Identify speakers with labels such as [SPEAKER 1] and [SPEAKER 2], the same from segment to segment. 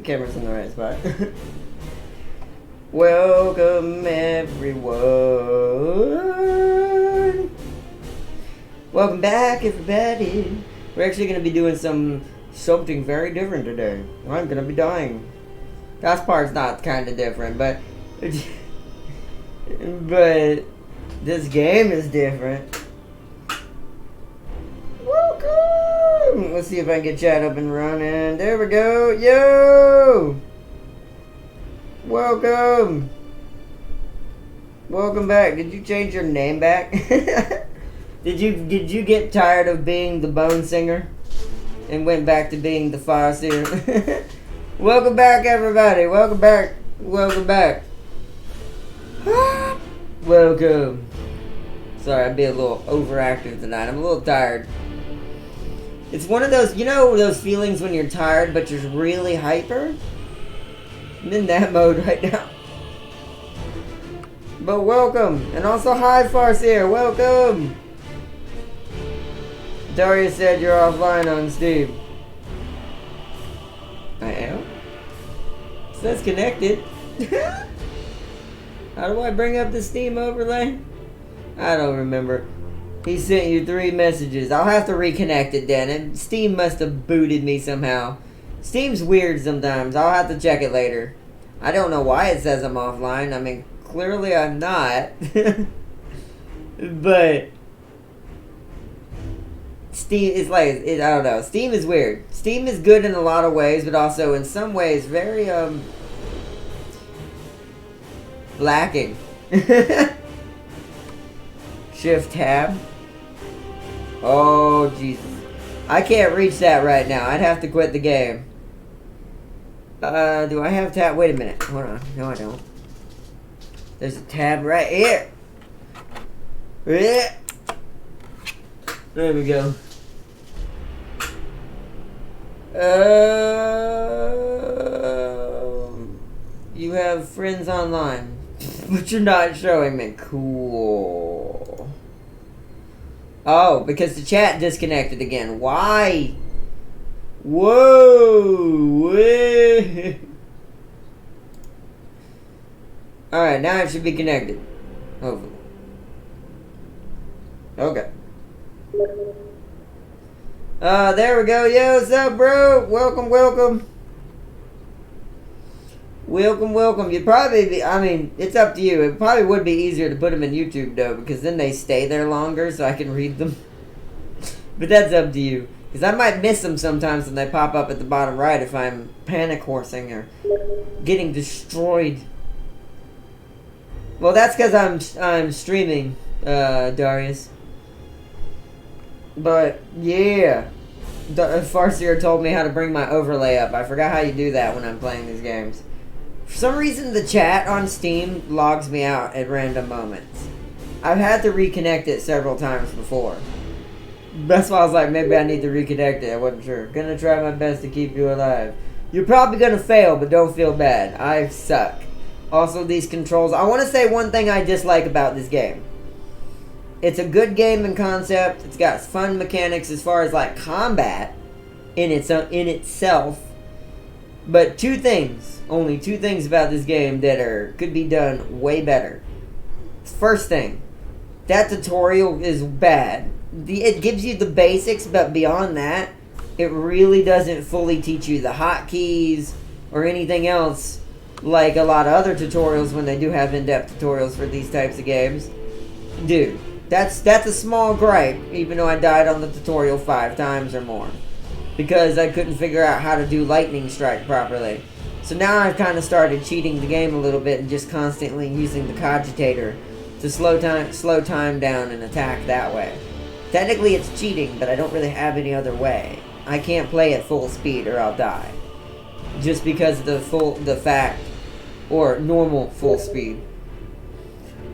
[SPEAKER 1] camera's in the right spot. Welcome everyone. Welcome back everybody. We're actually going to be doing something very different today. I'm going to be dying. That part's not kind of different, but this game is different. Welcome! Let's see if I can get chat up and running. There we go. Yo! Welcome! Welcome back. Did you change your name back? Did you get tired of being the Bone Singer and went back to being the Farseer? Welcome back, everybody. Welcome back. Welcome back. Welcome. Sorry, I'm being a little overactive tonight. I'm a little tired. It's one of those, you know, those feelings when you're tired but you're really hyper? I'm in that mode right now. But welcome. And also, hi, Farseer. Welcome. Daria said you're offline on Steam. I am? It says connected. How do I bring up the Steam overlay? I don't remember. He sent you 3 messages. I'll have to reconnect it then. And Steam must have booted me somehow. Steam's weird sometimes. I'll have to check it later. I don't know why it says I'm offline. I mean, clearly I'm not. But Steam is like, I don't know. Steam is weird. Steam is good in a lot of ways, but also in some ways very, lacking. Shift tab. Oh, Jesus. I can't reach that right now. I'd have to quit the game. Do I have tab? Wait a minute. Hold on. No, I don't. There's a tab right here. There we go. You have friends online, but you're not showing me. Cool. Oh, because the chat disconnected again. Why? Whoa! Alright, now it should be connected. Hopefully. Okay. There we go. Yo, what's up, bro? Welcome, welcome. Welcome, welcome. You'd probably be, I mean, it's up to you. It probably would be easier to put them in YouTube, though, because then they stay there longer so I can read them. But that's up to you. Because I might miss them sometimes when they pop up at the bottom right if I'm panic horsing or getting destroyed. Well, that's because I'm streaming, Darius. But, yeah. Farseer told me how to bring my overlay up. I forgot how you do that when I'm playing these games. For some reason, the chat on Steam logs me out at random moments. I've had to reconnect it several times before. That's why I was like, maybe I need to reconnect it. I wasn't sure. Gonna try my best to keep you alive. You're probably gonna fail, but don't feel bad. I suck. Also, these controls. I want to say one thing I dislike about this game. It's a good game in concept. It's got fun mechanics as far as like combat in itself. But only two things about this game that could be done way better. First thing, that tutorial is bad. It gives you the basics, but beyond that, it really doesn't fully teach you the hotkeys or anything else like a lot of other tutorials when they do have in-depth tutorials for these types of games. Dude, that's a small gripe, even though I died on the tutorial 5 times or more. Because I couldn't figure out how to do lightning strike properly. So now I've kind of started cheating the game a little bit and just constantly using the Cogitator to slow time down and attack that way. Technically it's cheating, but I don't really have any other way. I can't play at full speed or I'll die. Just because of normal full speed.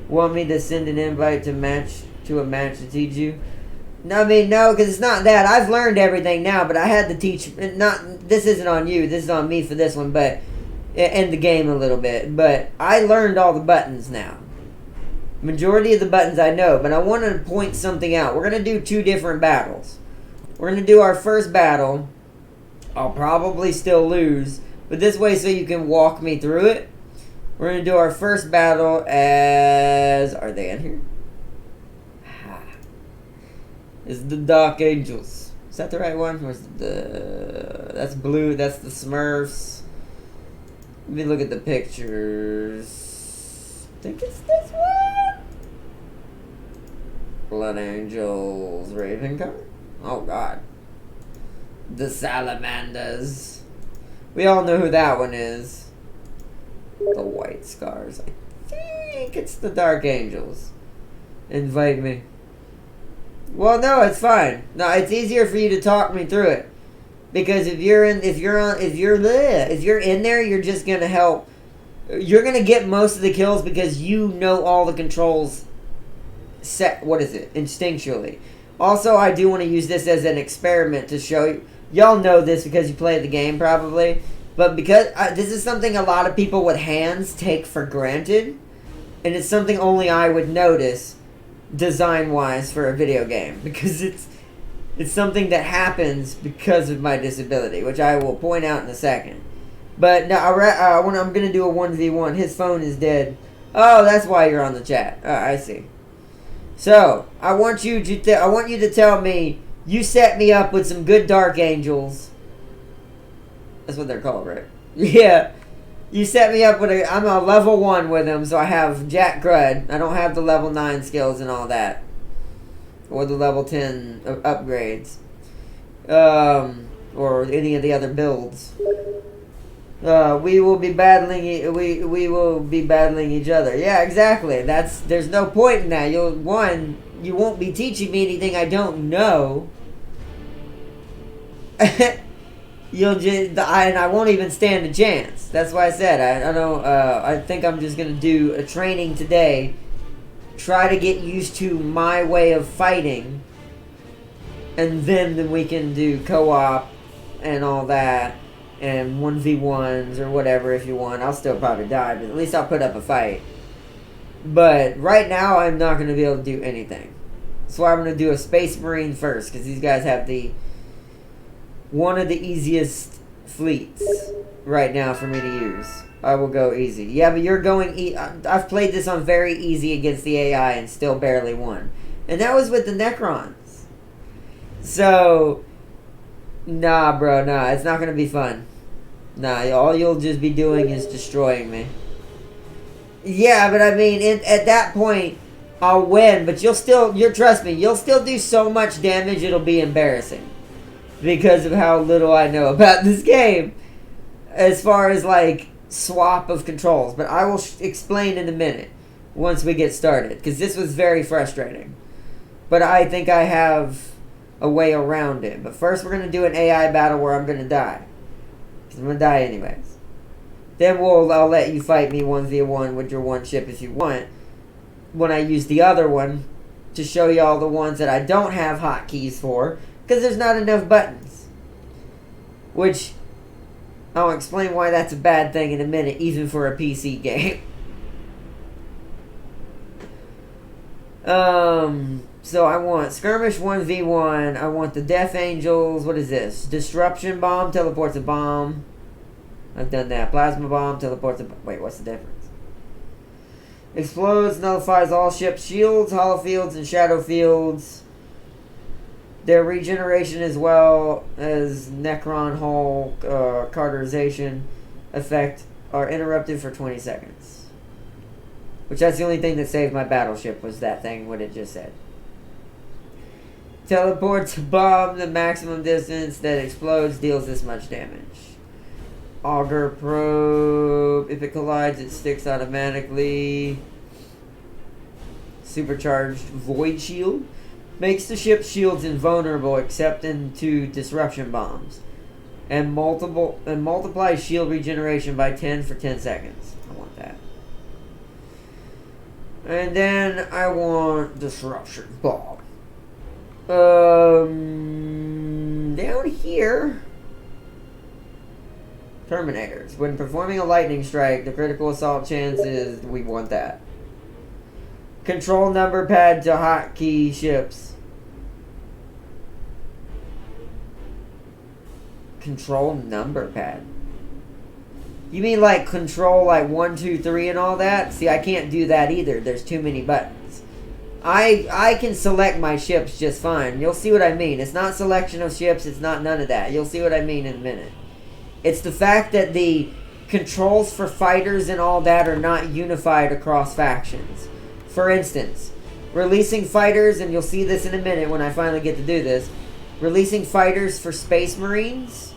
[SPEAKER 1] Want me to send an invite to a match to teach you? No, I mean, no, because it's not that. I've learned everything now, but I had to teach. This isn't on you. This is on me for this one, but and the game a little bit. But I learned all the buttons now. Majority of the buttons I know, but I wanted to point something out. We're going to do 2 different battles. We're going to do our first battle. I'll probably still lose, But this way so you can walk me through it. We're going to do our first battle as... Are they in here? Is the Dark Angels. Is that the right one? Where's the... That's blue. That's the Smurfs. Let me look at the pictures. I think it's this one. Blood Angels. Ravencourt? Oh, God. The Salamanders. We all know who that one is. The White Scars. I think it's the Dark Angels. Invite me. Well, no, it's fine. No, it's easier for you to talk me through it, because if you're in there, you're just gonna help. You're gonna get most of the kills because you know all the controls. Set. What is it? Instinctually. Also, I do want to use this as an experiment to show you. Y'all know this because you play the game probably, but because this is something a lot of people with hands take for granted, and it's something only I would notice. Design-wise for a video game, because it's something that happens because of my disability, which I will point out in a second. But now I'm gonna do a 1v1. His phone is dead. Oh, that's why you're on the chat. I see. So I want you to tell me you set me up with some good Dark Angels. That's what they're called, right? Yeah. You set me up with I'm a level 1 with him, so I have Jack Crud. I don't have the level 9 skills and all that. Or the level 10 upgrades. Or any of the other builds. We will be battling we will be battling each other. Yeah, exactly. There's no point in that. You won't be teaching me anything I don't know. And I won't even stand a chance. That's why I said I think I'm just gonna do a training today. Try to get used to my way of fighting, and then we can do co-op and all that, and 1v1s or whatever if you want. I'll still probably die, but at least I'll put up a fight. But right now I'm not gonna be able to do anything. That's why I'm gonna do a Space Marine first, because these guys have one of the easiest fleets right now for me to use. I will go easy. Yeah, but you're going... I've played this on very easy against the AI and still barely won. And that was with the Necrons. So... Nah, bro, nah. It's not going to be fun. Nah, all you'll just be doing is destroying me. Yeah, but I mean, at that point, I'll win. But trust me, you'll still do so much damage, it'll be embarrassing. Because of how little I know about this game. As far as, like, swap of controls. But I will explain in a minute. Once we get started. Because this was very frustrating. But I think I have a way around it. But first we're going to do an AI battle where I'm going to die. Because I'm going to die anyways. Then I'll let you fight me 1v1 with your one ship if you want. When I use the other one. To show you all the ones that I don't have hotkeys for. Because there's not enough buttons. Which, I'll explain why that's a bad thing in a minute, even for a PC game. So I want Skirmish 1v1. I want the Death Angels. What is this? Disruption Bomb teleports a bomb. I've done that. Plasma Bomb teleports a... Wait, what's the difference? Explodes, nullifies all ships' shields, hollow fields, and shadow fields. Their regeneration as well as Necron Hull cauterization effect are interrupted for 20 seconds. Which that's the only thing that saved my battleship was that thing, what it just said. Teleports a bomb, the maximum distance that explodes deals this much damage. Auger probe, if it collides it sticks automatically. Supercharged void shield. Makes the ship's shields invulnerable except into disruption bombs. And multiplies shield regeneration by 10 for 10 seconds. I want that. And then I want disruption bomb. Down here. Terminators. When performing a lightning strike, the critical assault chance is... We want that. Control number pad to hotkey ships. Control number pad. You mean like control like 1, 2, 3 and all that? See, I can't do that either. There's too many buttons. I can select my ships just fine. You'll see what I mean. It's not selection of ships. It's not none of that. You'll see what I mean in a minute. It's the fact that the controls for fighters and all that are not unified across factions. For instance, releasing fighters, and you'll see this in a minute when I finally get to do this, releasing fighters for Space Marines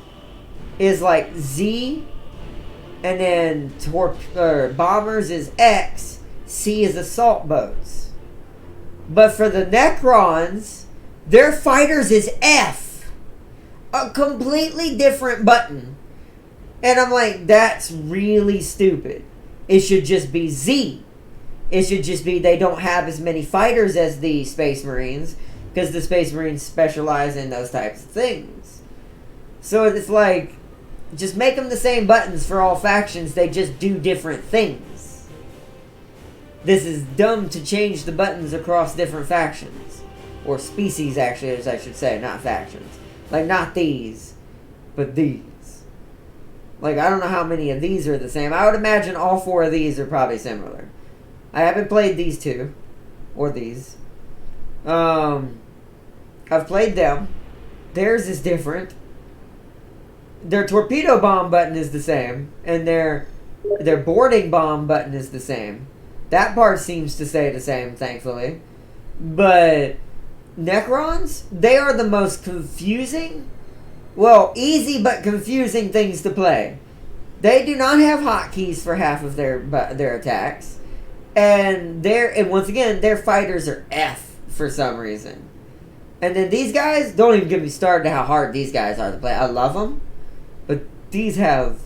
[SPEAKER 1] is like Z, and then bombers is X, C is assault boats. But for the Necrons, their fighters is F. A completely different button. And I'm like, that's really stupid. It should just be Z. It should just be they don't have as many fighters as the Space Marines, because the Space Marines specialize in those types of things. So it's like, just make them the same buttons for all factions. They just do different things. This is dumb to change the buttons across different factions. Or species, actually, as I should say, not factions. Like, not these, but these. Like, I don't know how many of these are the same. I would imagine all 4 of these are probably similar. I haven't played these 2. Or these. I've played them. Theirs is different. Their torpedo bomb button is the same. And their boarding bomb button is the same. That part seems to stay the same, thankfully. But Necrons, they are the most confusing, well, easy but confusing things to play. They do not have hotkeys for half of their attacks. And once again, their fighters are F for some reason. And then these guys, don't even get me started how hard these guys are to play. I love them. But these have,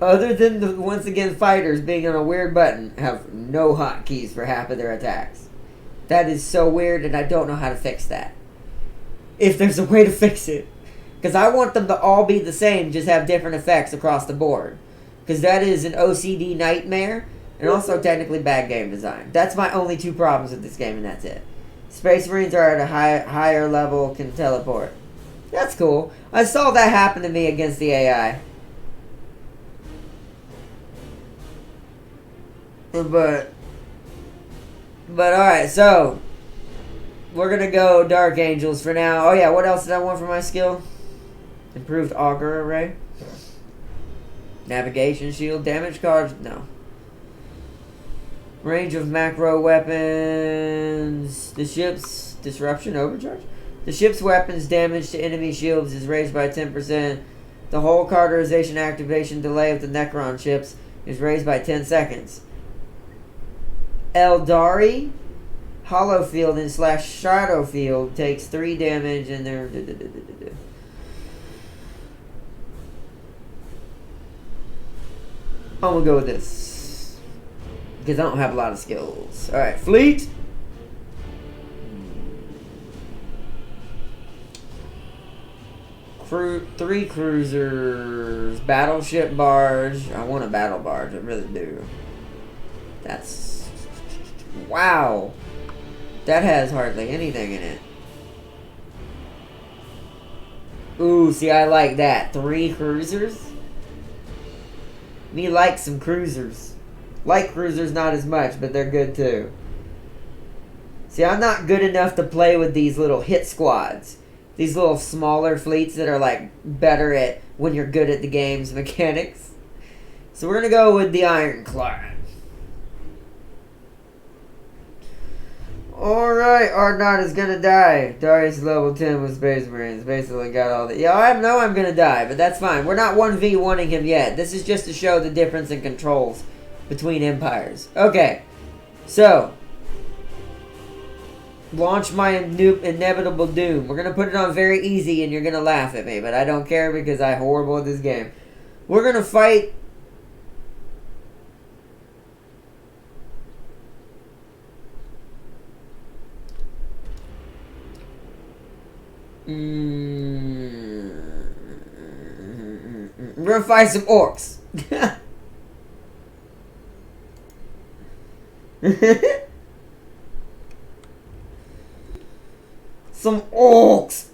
[SPEAKER 1] other than the, once again, fighters being on a weird button, have no hotkeys for half of their attacks. That is so weird, and I don't know how to fix that. If there's a way to fix it. Because I want them to all be the same, just have different effects across the board. Because that is an OCD nightmare, and also technically bad game design. That's my only 2 problems with this game, and that's it. Space Marines are at a higher level, can teleport. That's cool. I saw that happen to me against the AI. But alright, so we're gonna go Dark Angels for now. Oh yeah, what else did I want for my skill? Improved Augur Array. Navigation Shield. Damage cards? No. Range of macro weapons. The ship's Disruption Overcharge? The ship's weapons damage to enemy shields is raised by 10%. The whole cauterization activation delay of the Necron ships is raised by 10 seconds. Eldari, Hollow Field and / Shadow Field takes 3 damage and they're... I'm gonna go with this. Because I don't have a lot of skills. Alright, Fleet. Three cruisers. Battleship barge. I want a battle barge. I really do. That's... Wow. That has hardly anything in it. Ooh, see, I like that. 3 cruisers? Me like some cruisers. Light cruisers not as much, but they're good too. See, I'm not good enough to play with these little hit squads. These little smaller fleets that are like better at when you're good at the game's mechanics. So we're gonna go with the Ironclad. Alright, Ardnot is gonna die. Darius level 10 with Space Marines. Basically got all the... Yeah, I know I'm gonna die, but that's fine. We're not 1v1ing him yet. This is just to show the difference in controls between empires. Okay, so... Launch my inevitable doom. We're gonna put it on very easy and you're gonna laugh at me, but I don't care because I'm horrible at this game. We're gonna fight... We're gonna fight some orcs. Some orcs.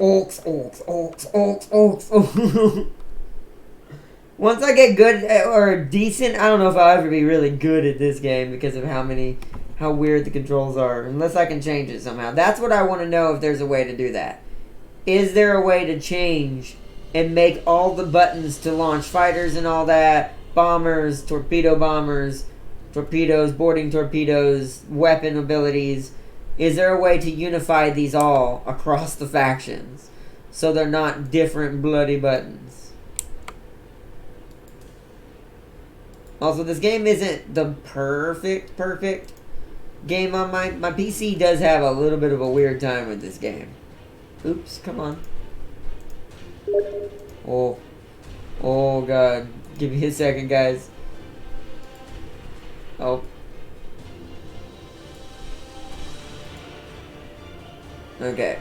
[SPEAKER 1] Once I get good or decent, I don't know if I'll ever be really good at this game because of how weird the controls are. Unless I can change it somehow. That's what I want to know, if there's a way to do that. Is there a way to change and make all the buttons to launch fighters and all that, bombers, torpedo bombers, torpedoes, boarding torpedoes, weapon abilities? Is there a way to unify these all across the factions so they're not different bloody buttons? Also, this game isn't the perfect game on my PC. Does have a little bit of a weird time with this game. Oops, come on. Oh god. Give me a second, guys. Oh. Okay.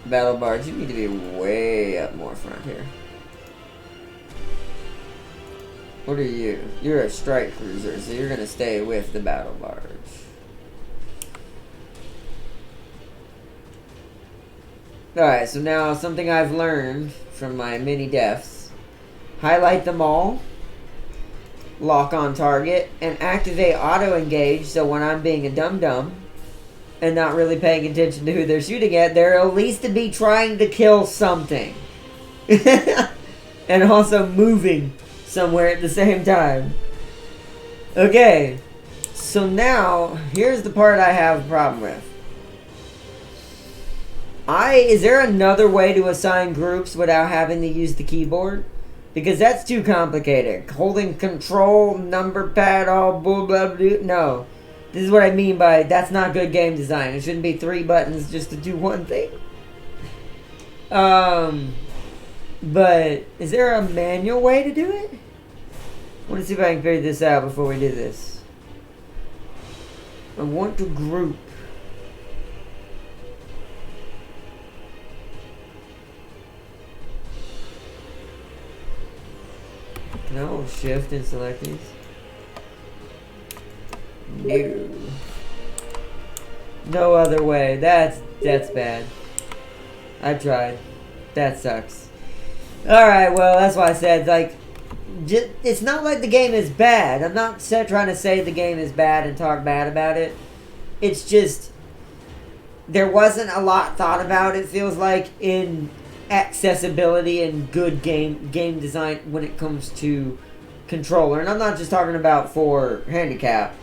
[SPEAKER 1] Battle barge, you need to be way up more front here. What are you? You're a strike cruiser, so you're gonna stay with the battle barge. Alright, so now something I've learned from my many deaths. Highlight them all. Lock on target. And activate auto-engage, so when I'm being a dum-dum and not really paying attention to who they're shooting at, they're at least to be trying to kill something. And also moving somewhere at the same time. Okay. So now, here's the part I have a problem with. Is there another way to assign groups without having to use the keyboard? Because that's too complicated. Holding control, number pad, all blah blah blah. No. This is what I mean by that's not good game design. It shouldn't be 3 buttons just to do one thing. But is there a manual way to do it? I want to see if I can figure this out before we do this. I want to group. Can I hold shift and select these? No. No other way. That's bad. I tried. That sucks. Alright, well, that's why I said, like, it's not like the game is bad. I'm not trying to say the game is bad and talk bad about it. It's just, there wasn't a lot thought about, it feels like, in accessibility and good game design when it comes to controller. And I'm not just talking about for handicap.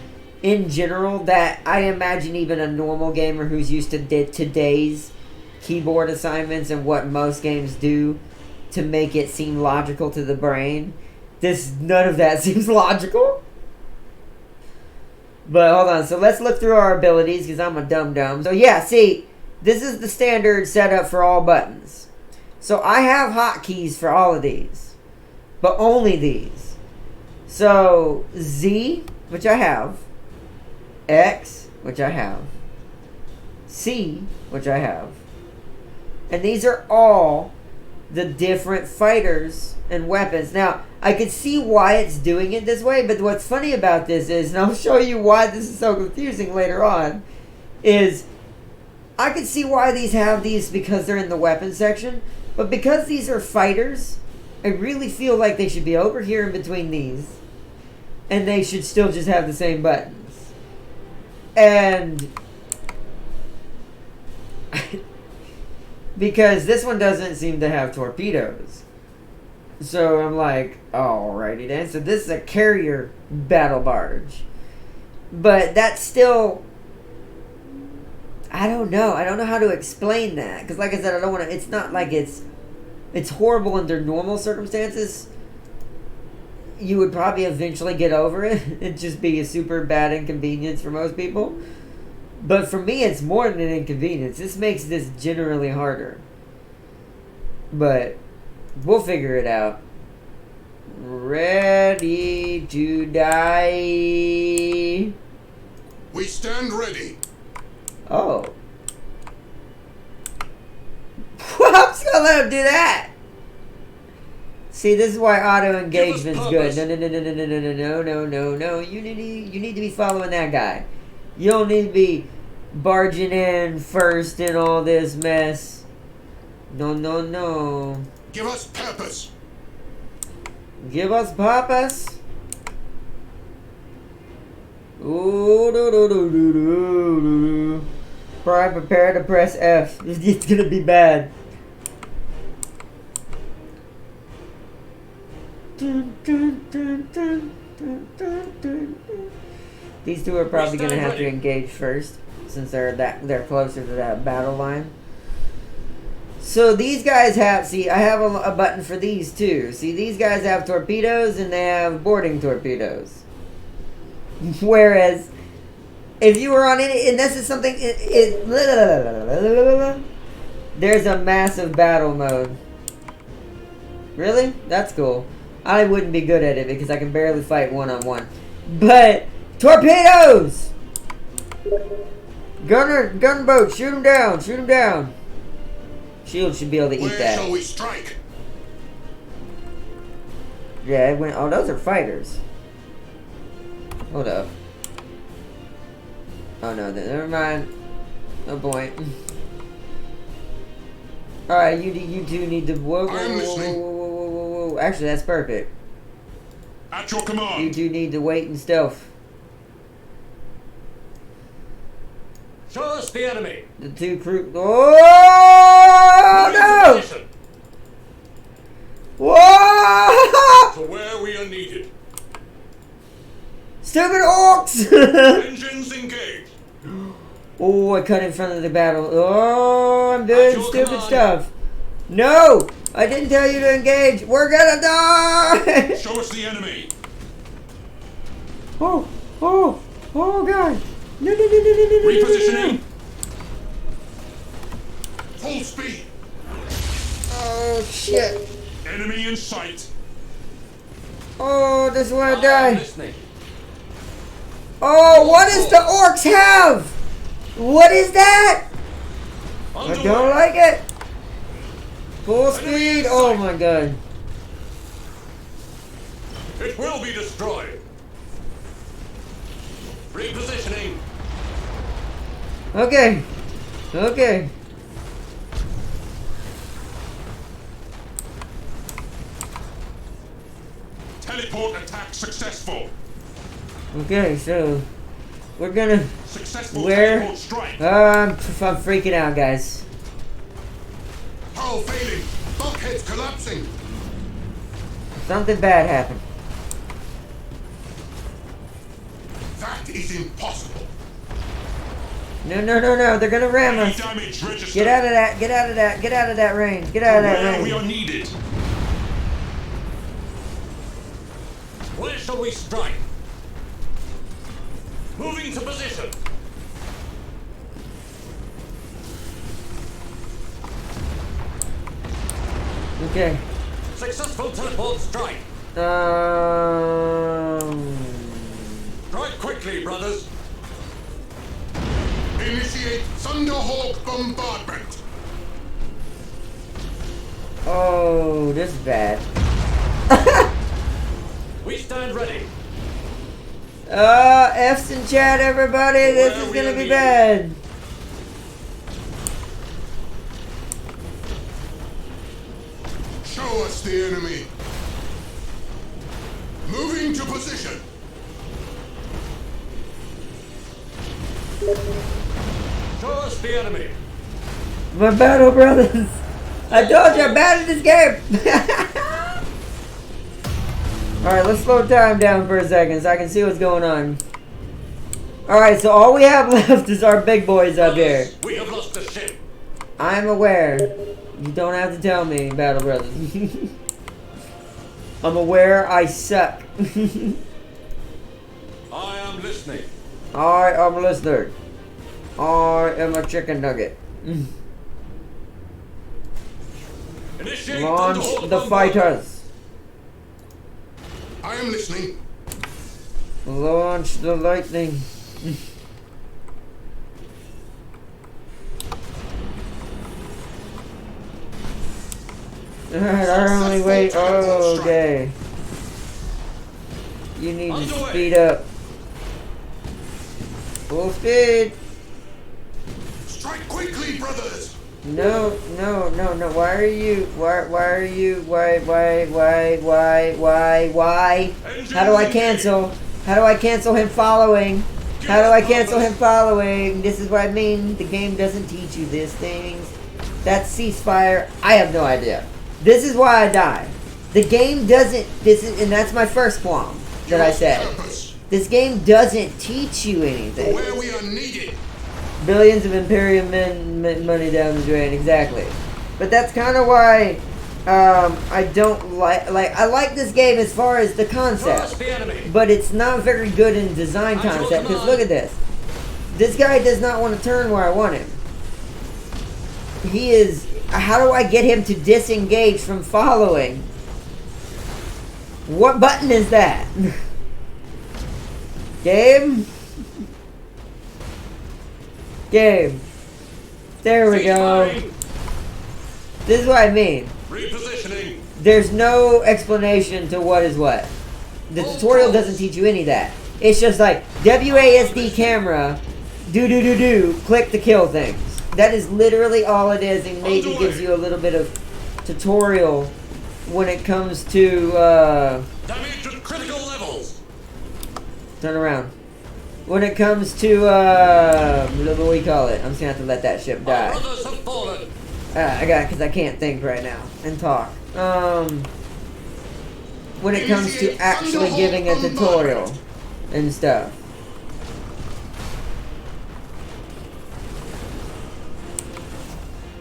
[SPEAKER 1] In general, that I imagine even a normal gamer who's used to today's keyboard assignments and what most games do to make it seem logical to the brain, none of that seems logical. But hold on, so let's look through our abilities because I'm a dum-dum. So yeah, see, this is the standard setup for all buttons. So I have hotkeys for all of these, but only these. So Z, which I have, X, which I have, C, which I have, and these are all the different fighters and weapons. Now, I could see why it's doing it this way, but what's funny about this is, and I'll show you why this is so confusing later on, is I could see why these have these because they're in the weapons section, but because these are fighters, I really feel like they should be over here in between these, and they should still just have the same buttons. And because this one doesn't seem to have torpedoes. So I'm like, alrighty then. So this is a carrier battle barge. But that's still, I don't know. I don't know how to explain that. Because like I said, I don't want to, it's not like it's horrible under normal circumstances. You would probably eventually get over it. It'd just be a super bad inconvenience for most people. But for me, it's more than an inconvenience. This makes this generally harder. But we'll figure it out. Ready to die.
[SPEAKER 2] We stand ready.
[SPEAKER 1] Oh. I'm just gonna let him do that. See, this is why auto engagement's good. No. You need to be following that guy. You don't need to be barging in first in all this mess. No, no, no.
[SPEAKER 2] Give us purpose.
[SPEAKER 1] Give us purpose. Ooh, do, do, do, do, do, do. Prepare to press F. It's gonna be bad. Dun, dun, dun, dun, dun, dun, dun, dun. These two are probably gonna have to engage first, since they're closer to that battle line. So these guys have, see, I have a button for these too. See, these guys have torpedoes and they have boarding torpedoes. Whereas, if you were on any, and this is something, there's a massive battle mode. Really? That's cool. I wouldn't be good at it because I can barely fight one-on-one. But, torpedoes! Gunboat, shoot him down, shoot him down. Shield should be able to eat
[SPEAKER 2] Where
[SPEAKER 1] that.
[SPEAKER 2] shall we strike?
[SPEAKER 1] Yeah, it went. Oh, those are fighters. Hold up. Oh no, never mind. No point. All right, you two need to. Whoa, whoa,
[SPEAKER 2] I am
[SPEAKER 1] whoa,
[SPEAKER 2] listening.
[SPEAKER 1] whoa, whoa, whoa, whoa, whoa. Actually, that's perfect.
[SPEAKER 2] At your command.
[SPEAKER 1] You two need to wait in stealth.
[SPEAKER 3] Show us the enemy.
[SPEAKER 1] The two crew. Oh no!
[SPEAKER 3] Position.
[SPEAKER 1] Whoa!
[SPEAKER 2] To where we are needed.
[SPEAKER 1] Stupid orcs!
[SPEAKER 2] Engines engaged.
[SPEAKER 1] Oh, I cut in front of the battle. Oh, I'm doing
[SPEAKER 3] Your
[SPEAKER 1] stupid
[SPEAKER 3] command.
[SPEAKER 1] stuff. No! I didn't tell you to engage. We're gonna die!
[SPEAKER 2] Show us the enemy.
[SPEAKER 1] Oh, oh, oh, God. No, no, no, no, no, no, no, no, no.
[SPEAKER 2] Repositioning. Full speed.
[SPEAKER 1] Oh, shit.
[SPEAKER 2] Enemy in sight.
[SPEAKER 1] Oh, this is where I
[SPEAKER 3] I am
[SPEAKER 1] die.
[SPEAKER 3] listening.
[SPEAKER 1] Oh, what does the orcs have? What is that? I
[SPEAKER 3] Underway.
[SPEAKER 1] don't like it. Full speed. Oh, my God.
[SPEAKER 3] It will be destroyed. Repositioning.
[SPEAKER 1] Okay. Okay.
[SPEAKER 2] Teleport attack successful.
[SPEAKER 1] Okay, so we're gonna.
[SPEAKER 2] Successful
[SPEAKER 1] Where?
[SPEAKER 2] teleport strike.
[SPEAKER 1] I'm freaking out, guys.
[SPEAKER 2] Hull failing. Bulkheads collapsing.
[SPEAKER 1] Something bad happened.
[SPEAKER 2] That is impossible.
[SPEAKER 1] No, no, no, no. They're gonna ram
[SPEAKER 2] Any
[SPEAKER 1] us.
[SPEAKER 2] damage registered.
[SPEAKER 1] Get out of that. Get out of that. Get out of that range. Get out of that
[SPEAKER 2] Where we are
[SPEAKER 1] range.
[SPEAKER 2] needed.
[SPEAKER 3] Where shall we strike? Moving to position.
[SPEAKER 1] Okay.
[SPEAKER 3] Successful teleport strike. Strike quickly, brothers.
[SPEAKER 2] Initiate Thunderhawk bombardment.
[SPEAKER 1] Oh, this is bad.
[SPEAKER 3] We stand ready.
[SPEAKER 1] F's in chat, everybody. This is gonna be bad.
[SPEAKER 2] Show us the enemy. Moving to position.
[SPEAKER 3] Show us the enemy.
[SPEAKER 1] My battle brothers. I told you I'm bad at this game. Alright, let's slow time down for a second so I can see what's going on. Alright, so all we have left is our big boys up here.
[SPEAKER 3] We have lost the ship.
[SPEAKER 1] I'm aware. You don't have to tell me, Battle Brothers. I'm aware I suck.
[SPEAKER 3] I am listening.
[SPEAKER 1] I am a listener. I am a chicken nugget.
[SPEAKER 3] Initiate
[SPEAKER 1] Launch
[SPEAKER 3] Thunderhawk
[SPEAKER 1] the
[SPEAKER 3] bombardment.
[SPEAKER 1] fighters.
[SPEAKER 2] I am listening.
[SPEAKER 1] Launch the lightning. Alright, our only way. Oh, okay. You need to
[SPEAKER 3] Underway.
[SPEAKER 1] speed up. Full speed.
[SPEAKER 2] Strike quickly, brothers.
[SPEAKER 1] No. Why are you? Why? How do I cancel? How do I cancel him following? How do I cancel him following? This is what I mean. The game doesn't teach you these things. That's ceasefire. I have no idea. This is why I die. The game doesn't. And that's my first qualm that I said. This game doesn't teach you anything.
[SPEAKER 2] Where we are needed.
[SPEAKER 1] Billions of Imperium money down the drain, exactly. But that's kind of why I don't I like this game as far as the concept, but it's not very good in design concept. Because look at this. This guy does not want to turn where I want him. He is. How do I get him to disengage from following? What button is that? Game? Game. There we go. This is what I mean.
[SPEAKER 3] Repositioning.
[SPEAKER 1] There's no explanation to what is what. The tutorial doesn't teach you any of that. It's just like WASD camera, do, click to kill things. That is literally all it is, and maybe gives you a little bit of tutorial when it comes to
[SPEAKER 3] Damage at critical levels.
[SPEAKER 1] turn around. When it comes to what do we call it? I'm just gonna have to let that ship
[SPEAKER 3] Our
[SPEAKER 1] die.
[SPEAKER 3] brothers have fallen.
[SPEAKER 1] I got it because I can't think right now and talk. When it comes to actually giving a tutorial and stuff.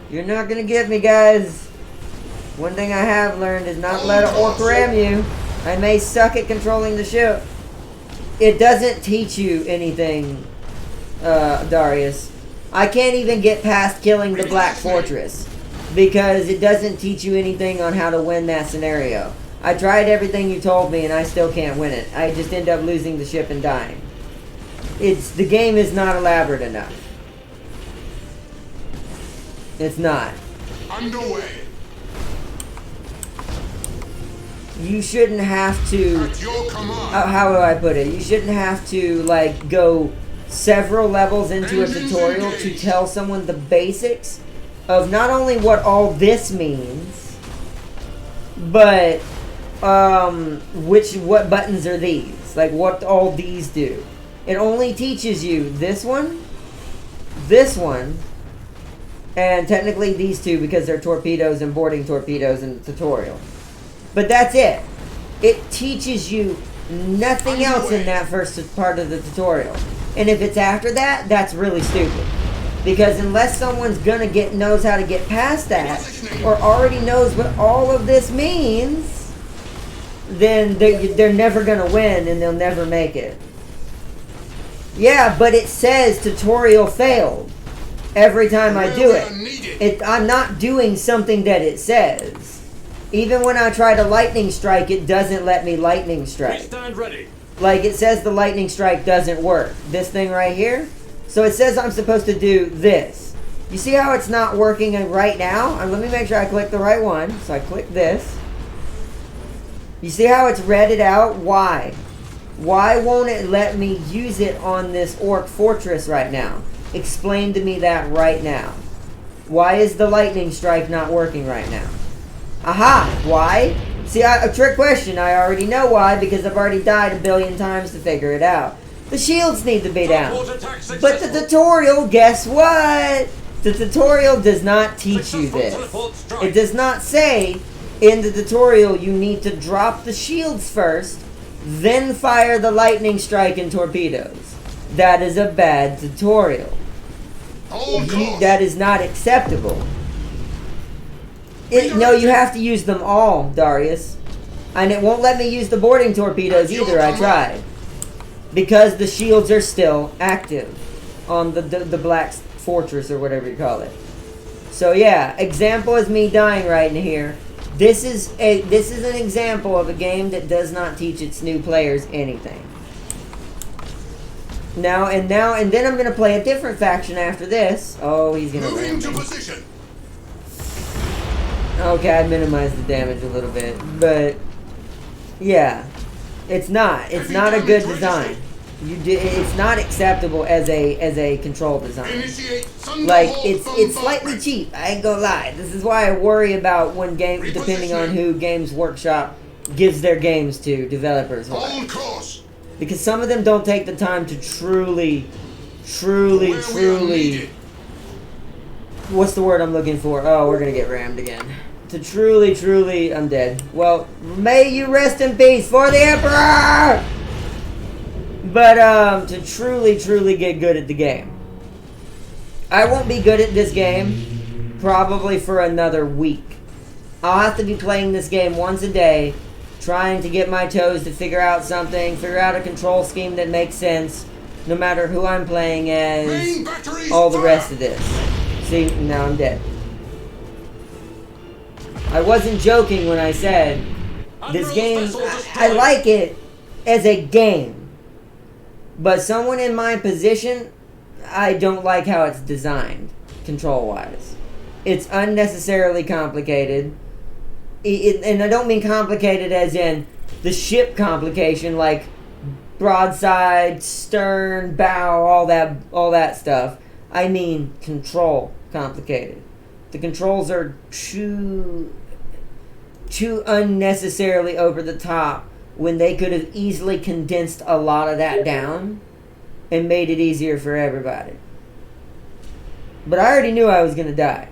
[SPEAKER 1] You're not gonna get me, guys. One thing I have learned is not let an orc ram you. I may suck at controlling the ship. It doesn't teach you anything, Darius. I can't even get past killing the Black Fortress because it doesn't teach you anything on how to win that scenario. I tried everything you told me and I still can't win it. I just end up losing the ship and dying. The game is not elaborate enough. It's not.
[SPEAKER 2] Underway.
[SPEAKER 1] You shouldn't have to.
[SPEAKER 2] At your command.
[SPEAKER 1] How do I put it? You shouldn't have to like go several levels into a
[SPEAKER 2] Engines
[SPEAKER 1] tutorial to
[SPEAKER 2] engaged.
[SPEAKER 1] tell someone the basics of not only what all this means, but what buttons are these? Like what all these do. It only teaches you this one, and technically these two because they're torpedoes and boarding torpedoes in the tutorial. But that's it. It teaches you nothing else in that first part of the tutorial. And if it's after that, that's really stupid. Because unless someone's knows how to get past that, or already knows what all of this means, then they're never gonna win and they'll never make it. Yeah, but it says tutorial failed every time I do it. I'm not doing something that it says. Even when I try to lightning strike, it doesn't let me lightning
[SPEAKER 3] We
[SPEAKER 1] strike.
[SPEAKER 3] stand ready.
[SPEAKER 1] Like it says the lightning strike doesn't work. This thing right here. So it says I'm supposed to do this. You see how it's not working right now? And let me make sure I click the right one. So I click this. You see how it's read it out? Why? Why won't it let me use it on this orc fortress right now? Explain to me that right now. Why is the lightning strike not working right now? Aha! Why? See, a trick question. I already know why because I've already died a billion times to figure it out. The shields need to be down. But the tutorial, guess what? The tutorial does not teach you this. It does not say in the tutorial you need to drop the shields first, then fire the lightning strike and torpedoes. That is a bad tutorial. That is not acceptable. No, you have to use them all, Darius. And it won't let me use the boarding torpedoes either, I tried. Because the shields are still active on the Black Fortress or whatever you call it. So yeah, example is me dying right in here. This is an example of a game that does not teach its new players anything. Now and then I'm gonna play a different faction after this. Oh, he's gonna ram
[SPEAKER 2] Moving to
[SPEAKER 1] me.
[SPEAKER 2] position.
[SPEAKER 1] Okay, I minimized the damage a little bit, but yeah, it's not a good design. It's not acceptable as a control design.
[SPEAKER 2] Initiate
[SPEAKER 1] Like
[SPEAKER 2] Thunderbolt
[SPEAKER 1] it's slightly
[SPEAKER 2] bombardment.
[SPEAKER 1] cheap. I ain't gonna lie. This is why I worry about when depending on who Games Workshop gives their games to developers.
[SPEAKER 2] Hold course.
[SPEAKER 1] Because some of them don't take the time to truly.
[SPEAKER 2] Where we are needed.
[SPEAKER 1] What's the word I'm looking for? Oh, we're gonna get rammed again. To truly, I'm dead. Well, may you rest in peace for the Emperor! But, to truly get good at the game. I won't be good at this game probably for another week. I'll have to be playing this game once a day, trying to get my toes to figure out something, figure out a control scheme that makes sense, no matter who I'm playing as,
[SPEAKER 2] Main batteries
[SPEAKER 1] all the
[SPEAKER 2] fire.
[SPEAKER 1] rest of this. See, now I'm dead. I wasn't joking when I said this
[SPEAKER 3] Admiral's
[SPEAKER 1] game,
[SPEAKER 3] vessel
[SPEAKER 1] I
[SPEAKER 3] destroyed.
[SPEAKER 1] like it as a game. But someone in my position, I don't like how it's designed, control-wise. It's unnecessarily complicated. And I don't mean complicated as in the ship complication, like broadside, stern, bow, all that stuff. I mean control complicated. The controls are too unnecessarily over the top when they could have easily condensed a lot of that down and made it easier for everybody. But I already knew I was gonna die.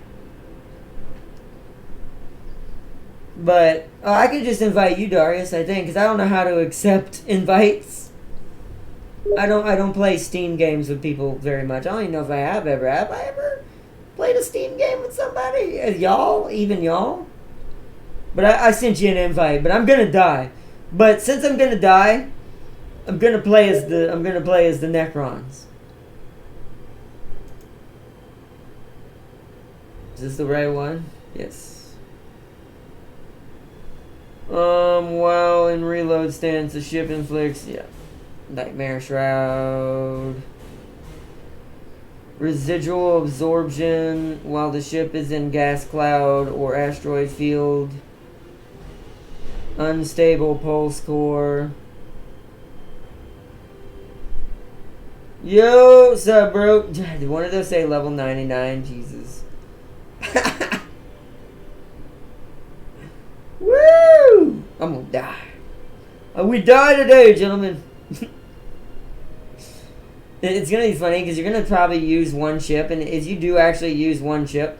[SPEAKER 1] But I could just invite you, Darius, I think, because I don't know how to accept invites. I don't play Steam games with people very much. I don't even know if I have ever. Have I ever played a Steam game with somebody? Y'all? Even y'all? But I sent you an invite, but I'm gonna die. But since I'm gonna die, I'm gonna play as the Necrons. Is this the right one? Yes. While in reload stance, the ship inflicts, yeah, Nightmare Shroud. Residual absorption while the ship is in gas cloud or asteroid field. Unstable pulse core. Yo, what's up, bro? Did one of those say level 99? Jesus. Woo! I'm gonna die. We die today, gentlemen. It's gonna be funny because you're gonna probably use one ship, and as you do actually use one ship.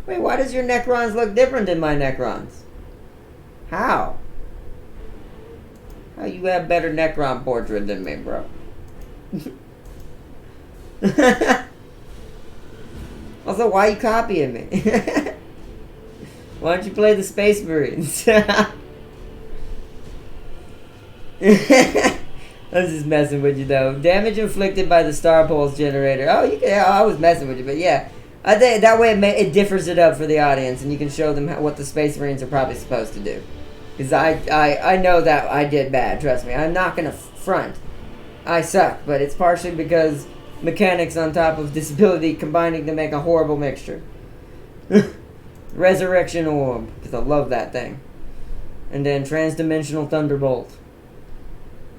[SPEAKER 1] Wait, why does your Necrons look different than my Necrons? How? How you have better Necron portrait than me, bro? Also, why are you copying me? Why don't you play the Space Marines? I was just messing with you, though. Damage inflicted by the Star Pulse generator. Oh, you can. I was messing with you, but yeah, I think that way it differs it up for the audience, and you can show them what the Space Marines are probably supposed to do. Because I know that I did bad. Trust me, I'm not gonna front. I suck, but it's partially because mechanics on top of disability combining to make a horrible mixture. Resurrection Orb, because I love that thing. And then Transdimensional Thunderbolt.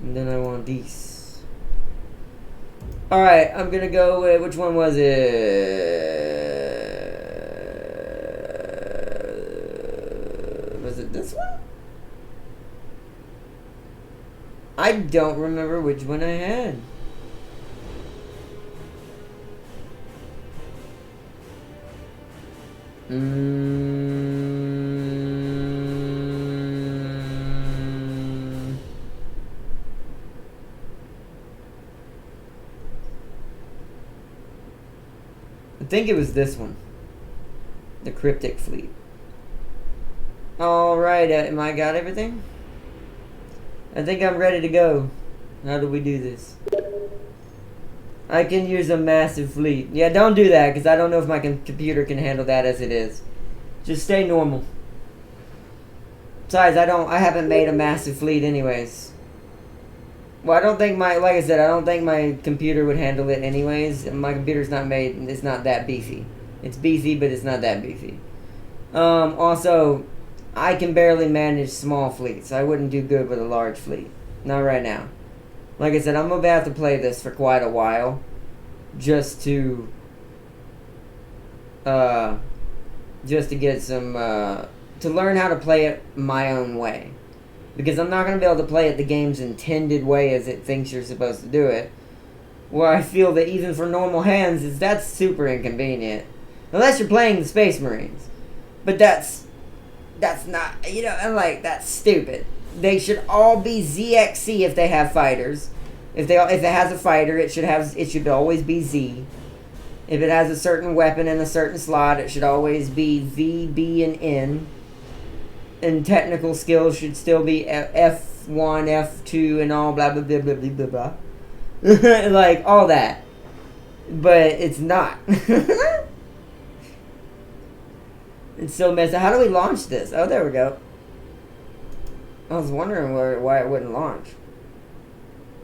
[SPEAKER 1] And then I want these. Alright, I'm gonna go with, which one was it? Was it this one? I don't remember which one I had. I think it was this one. The Cryptic Fleet. Alright, am I got everything? I think I'm ready to go. How do we do this? I can use a massive fleet. Yeah, don't do that, because I don't know if my computer can handle that as it is. Just stay normal. Besides, I haven't made a massive fleet anyways. Well, I don't think like I said, I don't think my computer would handle it anyways. My computer's not made, it's not that beefy. It's beefy, but it's not that beefy. Also, I can barely manage small fleets. I wouldn't do good with a large fleet. Not right now. Like I said, I'm about to play this for quite a while, just to get some, to learn how to play it my own way. Because I'm not going to be able to play it the game's intended way as it thinks you're supposed to do it. Where I feel that even for normal hands, that's super inconvenient. Unless you're playing the Space Marines. But that's not, you know, and like, that's stupid. They should all be ZXC if they have fighters. If it has a fighter, it should always be Z. If it has a certain weapon in a certain slot, it should always be V, B, and N. And technical skills should still be F1, F2, and all blah blah blah blah blah blah. Like all that. But it's not. It's so messy. How do we launch this? Oh, there we go. I was wondering why it wouldn't launch.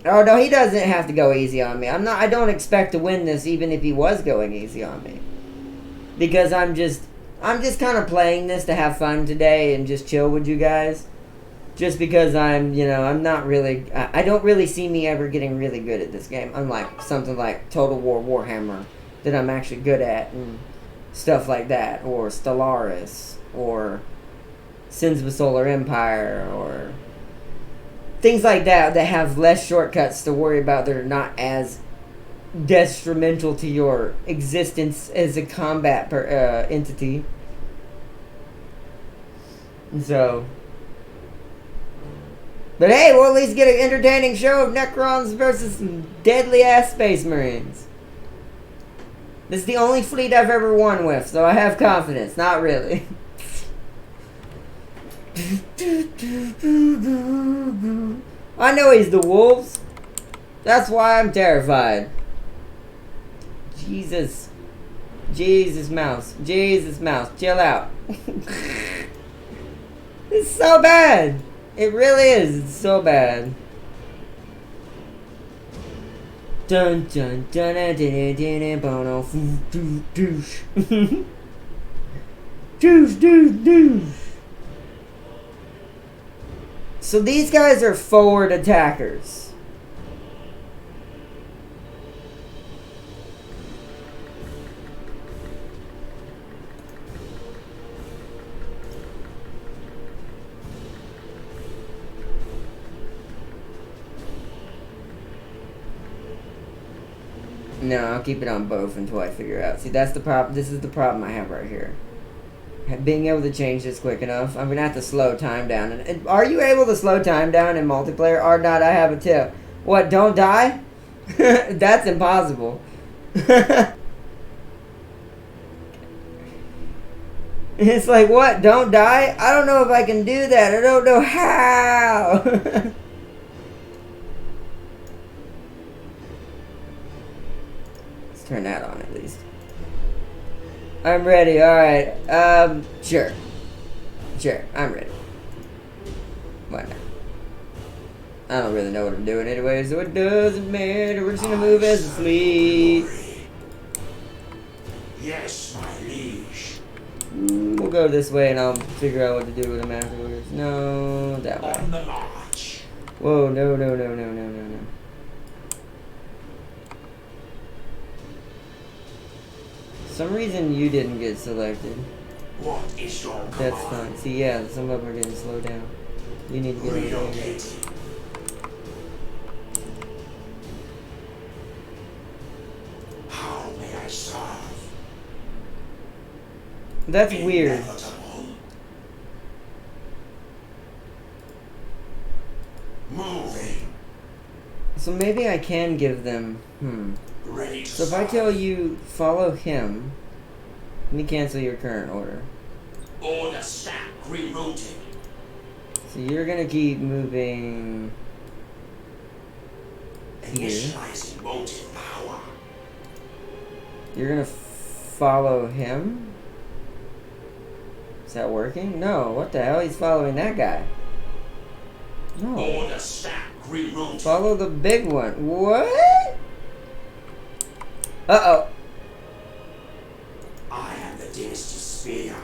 [SPEAKER 1] Oh no, he doesn't have to go easy on me. I don't expect to win this even if he was going easy on me. Because I'm just kind of playing this to have fun today and just chill with you guys. Just because I'm not really, I don't really see me ever getting really good at this game. Unlike something like Total War Warhammer that I'm actually good at and stuff like that. Or Stellaris. Or Sins of a Solar Empire. Or things like that have less shortcuts to worry about that are not as detrimental to your existence as a combat entity. So, but hey, we'll at least get an entertaining show of Necrons versus some deadly ass Space Marines. This is the only fleet I've ever won with, so I have confidence. Not really. I know he's the wolves. That's why I'm terrified. Jesus mouse, chill out. It's so bad. It really is. It's so bad. Dun dun dun dun dun dun bono douche. Douche. So these guys are forward attackers. No, I'll keep it on both until I figure out. See, that's the problem. This is the problem I have right here. Being able to change this quick enough. I'm going to have to slow time down. And are you able to slow time down in multiplayer? Or not, I have a tip. What, don't die? That's impossible. It's like, what, don't die? I don't know if I can do that. I don't know how. Turn that on at least. I'm ready, alright. Sure, I'm ready. Why not? I don't really know what I'm doing anyway, so it doesn't matter. We're just gonna move as a fleet.
[SPEAKER 2] Yes, my liege.
[SPEAKER 1] We'll go this way and I'll figure out what to do with them afterwards. No, that way.
[SPEAKER 2] On the march.
[SPEAKER 1] Whoa, no. For some reason you didn't get selected.
[SPEAKER 2] What is your
[SPEAKER 1] That's
[SPEAKER 2] command?
[SPEAKER 1] fine. See, yeah, some of them are getting slowed down. You need to get over there.
[SPEAKER 2] Relocating. How may I serve?
[SPEAKER 1] That's weird.
[SPEAKER 2] Inevitable. Moving.
[SPEAKER 1] So maybe I can give them...
[SPEAKER 2] Ready to
[SPEAKER 1] So if I tell you, follow him, let me cancel your current order.
[SPEAKER 2] Order stack rerouting.
[SPEAKER 1] So you're gonna keep moving here.
[SPEAKER 2] Initializing motive power.
[SPEAKER 1] You're gonna follow him? Is that working? No, what the hell? He's following that guy. No.
[SPEAKER 2] Order stack rerouting.
[SPEAKER 1] Follow the big one. What? Uh-oh.
[SPEAKER 2] I am the dynasty spear.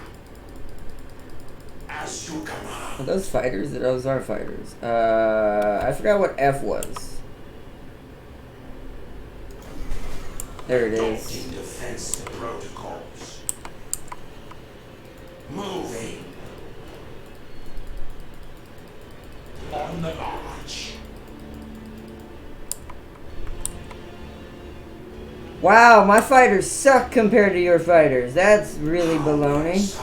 [SPEAKER 2] As you
[SPEAKER 1] Are
[SPEAKER 2] command.
[SPEAKER 1] those fighters? Those are fighters. I forgot what F was. There it is.
[SPEAKER 2] Adopting defensive protocols. Moving. On the march.
[SPEAKER 1] Wow, my fighters suck compared to your fighters. That's really baloney.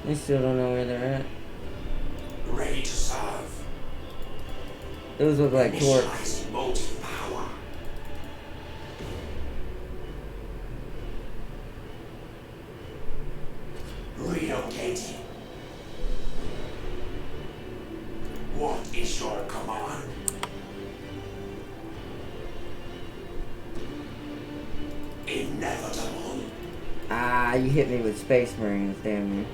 [SPEAKER 1] I still don't know where they're at.
[SPEAKER 2] Ready to serve.
[SPEAKER 1] Those look like torques.
[SPEAKER 2] Initializing motive power. Relocating. What is your command? Inevitable.
[SPEAKER 1] Ah, you hit me with Space Marines, damn you.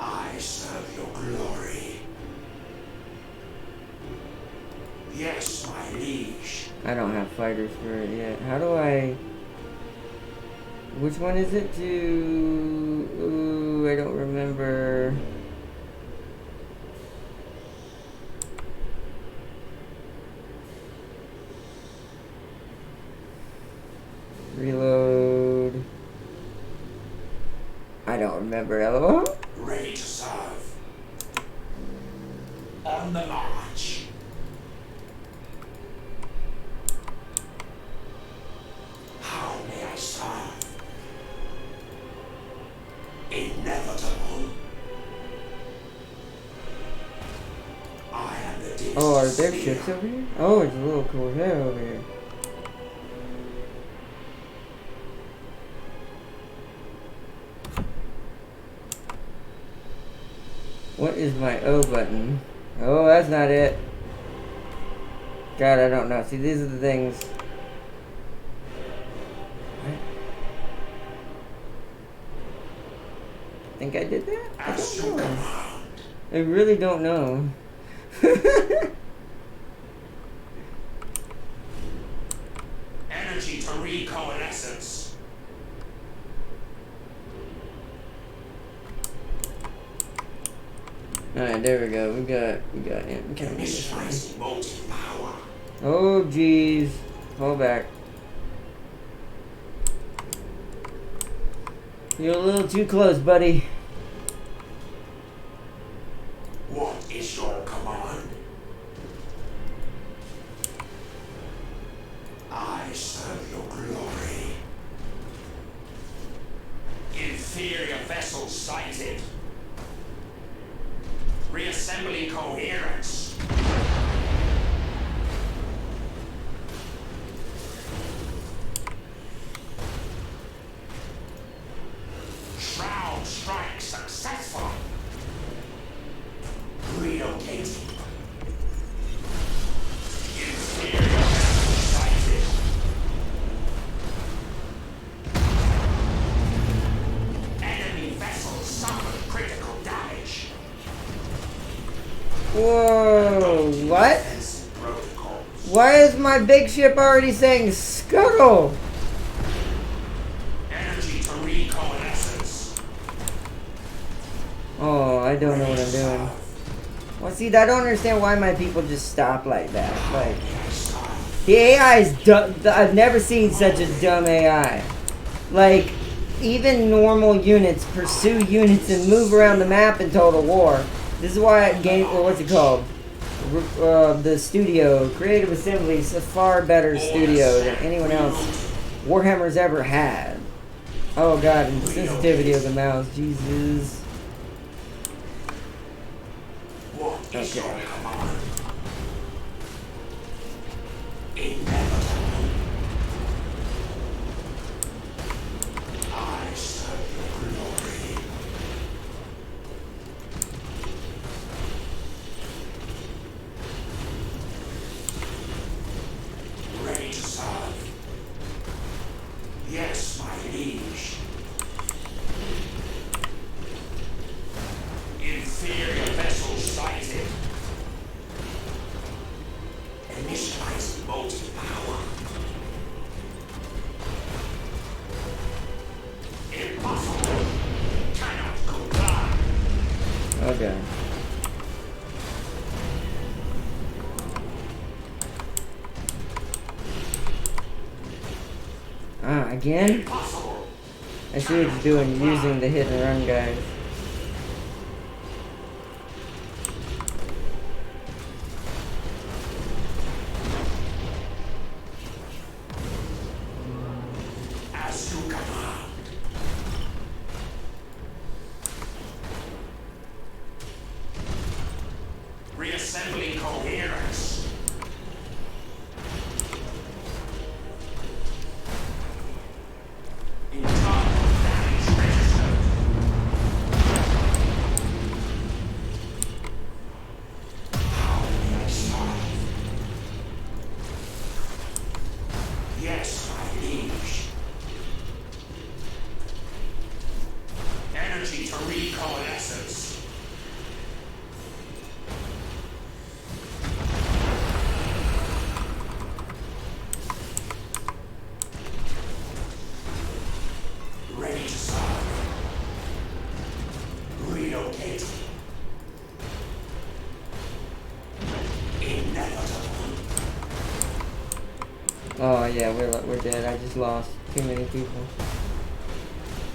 [SPEAKER 2] I serve your glory. Yes, my liege.
[SPEAKER 1] I don't have fighters for it yet. How do I... Which one is it to... Ooh, I don't remember. Reload. I don't remember. LOL.
[SPEAKER 2] Ready to serve. On the march. How may I serve? Inevitable. I am the disc
[SPEAKER 1] Oh, are there
[SPEAKER 2] sphere.
[SPEAKER 1] ships over here? Oh, it's a little Corsair over here. What is my O button? Oh, that's not it. God, I don't know. See, these are the things. What? Think I did that? I
[SPEAKER 2] As you
[SPEAKER 1] don't know.
[SPEAKER 2] command.
[SPEAKER 1] I really don't know.
[SPEAKER 2] Energy to recoalescence.
[SPEAKER 1] Alright, there we go. We got him.
[SPEAKER 2] Initializing motive power.
[SPEAKER 1] Oh, jeez. Hold back. You're a little too close, buddy.
[SPEAKER 2] What is your command? I serve your glory. Inferior vessel sighted. Reassembling coherence. Shroud strike successful. Relocating. Inferior vessel sighted. Enemy vessel suffered critical damage.
[SPEAKER 1] Whoa, what?
[SPEAKER 2] Defensive protocols.
[SPEAKER 1] Why is my big ship already saying scuttle?
[SPEAKER 2] Energy to recoalescence.
[SPEAKER 1] Oh, I don't know what I'm doing. Well, see, I don't understand why my people just stop like that. Like, the AI is dumb. I've never seen such a dumb AI. Like, even normal units pursue units and move around the map in Total War. This is why what's it called? The studio, Creative Assembly, is a far better studio than anyone else Warhammer's ever had. Oh god, and the sensitivity of the mouse, Jesus.
[SPEAKER 2] What is
[SPEAKER 1] Okay.
[SPEAKER 2] your command? Inevitable. I serve your glory. Ready to serve. Yes, my liege. Inferior vessel sighted.
[SPEAKER 1] Okay. Ah, again? I see what you're doing, using the hit and run guys.
[SPEAKER 2] As you command. Reassembling coherence. Internal damage registered. How may I serve? Yes, my liege. Energy to recoalescence. Ready to serve. Relocate. Inevitable.
[SPEAKER 1] Oh yeah, we're dead. I just lost too many people.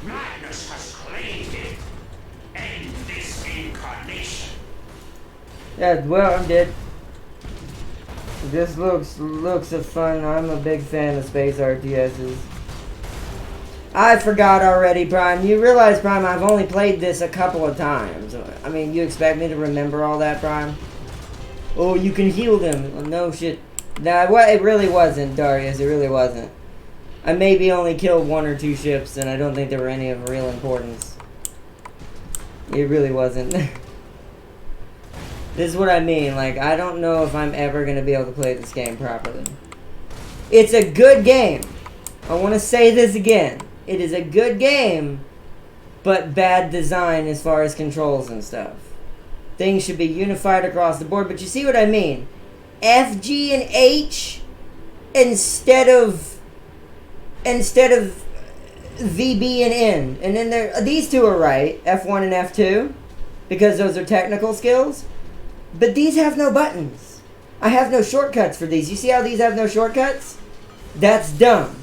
[SPEAKER 2] Madness has claimed it. End this incarnation.
[SPEAKER 1] Yeah, well, I'm dead. This looks a fun. I'm a big fan of space RTSs. I forgot already, Prime. You realize, Prime, I've only played this a couple of times. I mean, you expect me to remember all that, Prime? Oh, you can heal them. Oh, no shit. Nah, well, it really wasn't, Darius. It really wasn't. I maybe only killed 1 or 2 ships, and I don't think there were any of real importance. It really wasn't. This is what I mean. Like, I don't know if I'm ever going to be able to play this game properly. It's a good game. I want to say this again. It is a good game, but bad design as far as controls and stuff. Things should be unified across the board, but you see what I mean? F, G, and H instead of V, B, and N. And then these two are right, F1 and F2, because those are technical skills. But these have no buttons. I have no shortcuts for these. You see how these have no shortcuts? That's dumb.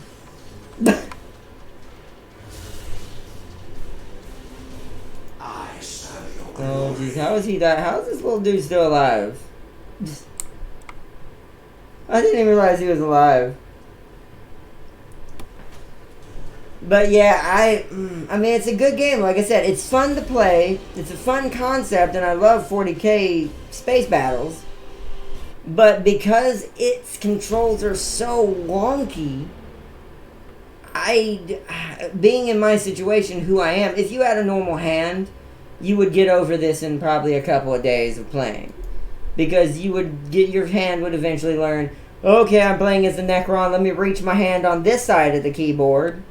[SPEAKER 2] I serve your
[SPEAKER 1] Oh,
[SPEAKER 2] glory.
[SPEAKER 1] jeez. How is he that? How is this little dude still alive? I didn't even realize he was alive. But yeah, I mean, it's a good game. Like I said, it's fun to play. It's a fun concept, and I love 40K space battles. But because its controls are so wonky, being in my situation, who I am, if you had a normal hand, you would get over this in probably a couple of days of playing. Because your hand would eventually learn, okay, I'm playing as the Necron, let me reach my hand on this side of the keyboard.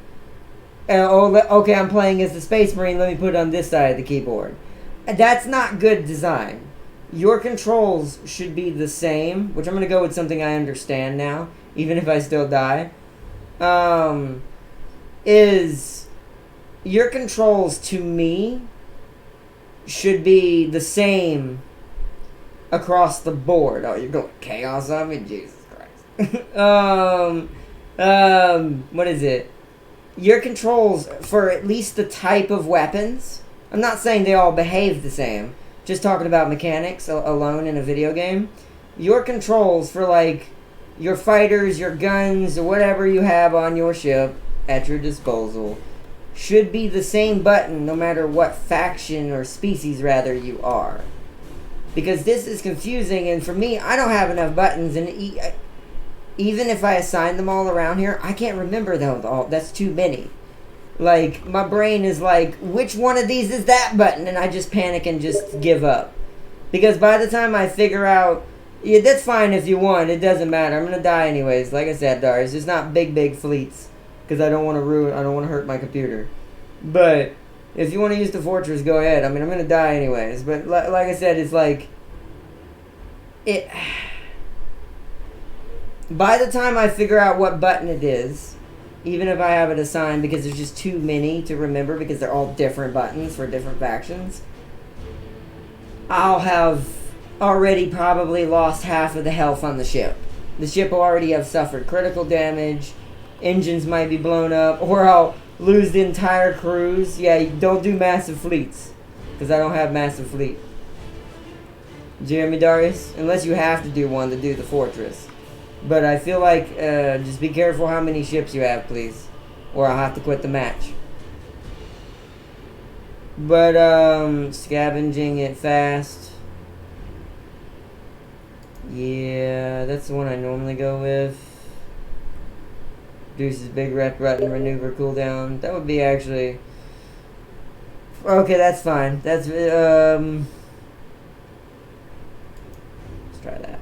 [SPEAKER 1] Okay, I'm playing as the Space Marine, let me put it on this side of the keyboard. That's not good design. Your controls should be the same, which I'm going to go with something I understand now, even if I still die. Is your controls, to me, should be the same across the board. Oh, you're going chaos on me? Jesus Christ. What is it? Your controls for at least the type of weapons, I'm not saying they all behave the same, just talking about mechanics alone in a video game. Your controls for, like, your fighters, your guns, or whatever you have on your ship at your disposal should be the same button no matter what faction or species, rather, you are. Because this is confusing, and for me, I don't have enough buttons, and even if I assign them all around here, I can't remember them all. That's too many. Like, my brain is like, which one of these is that button? And I just panic and just give up. Because by the time I figure out, yeah, that's fine if you want, it doesn't matter. I'm gonna die anyways. Like I said, Darius, it's not big fleets. Because I don't want to hurt my computer. But if you want to use the fortress, go ahead. I mean, I'm gonna die anyways. But like I said, it's like, by the time I figure out what button it is, even if I have it assigned, because there's just too many to remember because they're all different buttons for different factions, I'll have already probably lost half of the health on the ship. The ship will already have suffered critical damage, engines might be blown up, or I'll lose the entire cruise. Yeah, don't do massive fleets, because I don't have massive fleet. Jeremy Darius? Unless you have to do one to do the fortress. But I feel like, just be careful how many ships you have, please. Or I'll have to quit the match. But, scavenging it fast. Yeah, that's the one I normally go with. Reduces big rep button, maneuver cooldown. That would be actually... Okay, that's fine. That's, let's try that.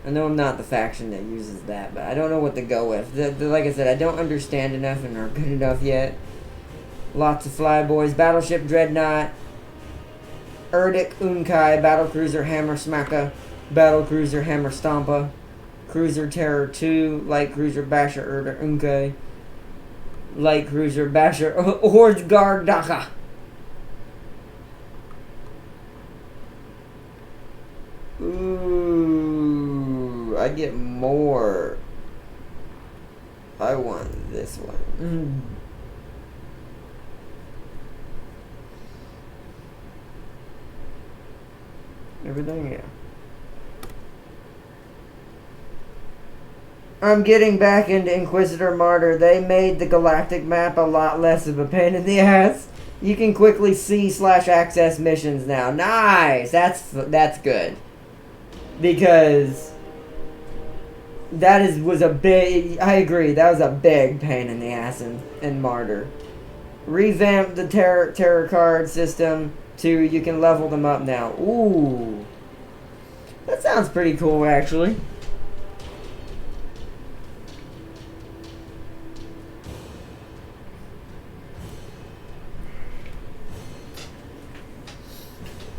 [SPEAKER 1] I know I'm not the faction that uses that, but I don't know what to go with. Like I said, I don't understand enough and are good enough yet. Lots of flyboys. Battleship Dreadnought. Erdic Unkai. Battlecruiser Hammer Smacka. Battlecruiser Hammer Stompa. Cruiser Terror 2. Light Cruiser Basher Erdic Unkai. Light Cruiser Basher Hordgard Daka. Ooh, I get more. I want this one. Everything, yeah. I'm getting back into Inquisitor Martyr. They made the galactic map a lot less of a pain in the ass. You can quickly see/access missions now. Nice! That's good. Because that was a big... I agree, that was a big pain in the ass in Martyr. Revamp the terror card system to you can level them up now. Ooh. That sounds pretty cool, actually.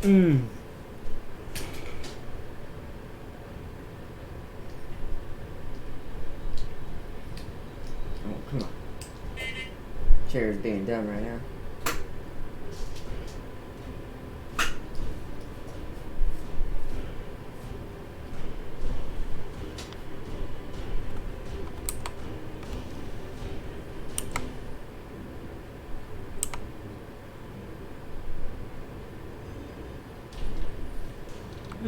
[SPEAKER 1] Oh, come on. Chair's being done right now. I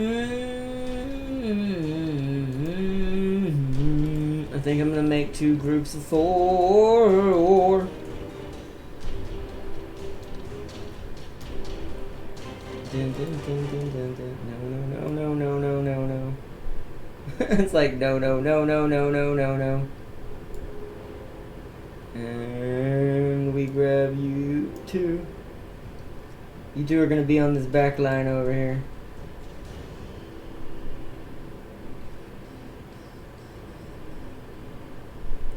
[SPEAKER 1] think I'm gonna make 2 groups of 4. No. It's like no. And we grab you 2. You 2 are gonna be on this back line over here.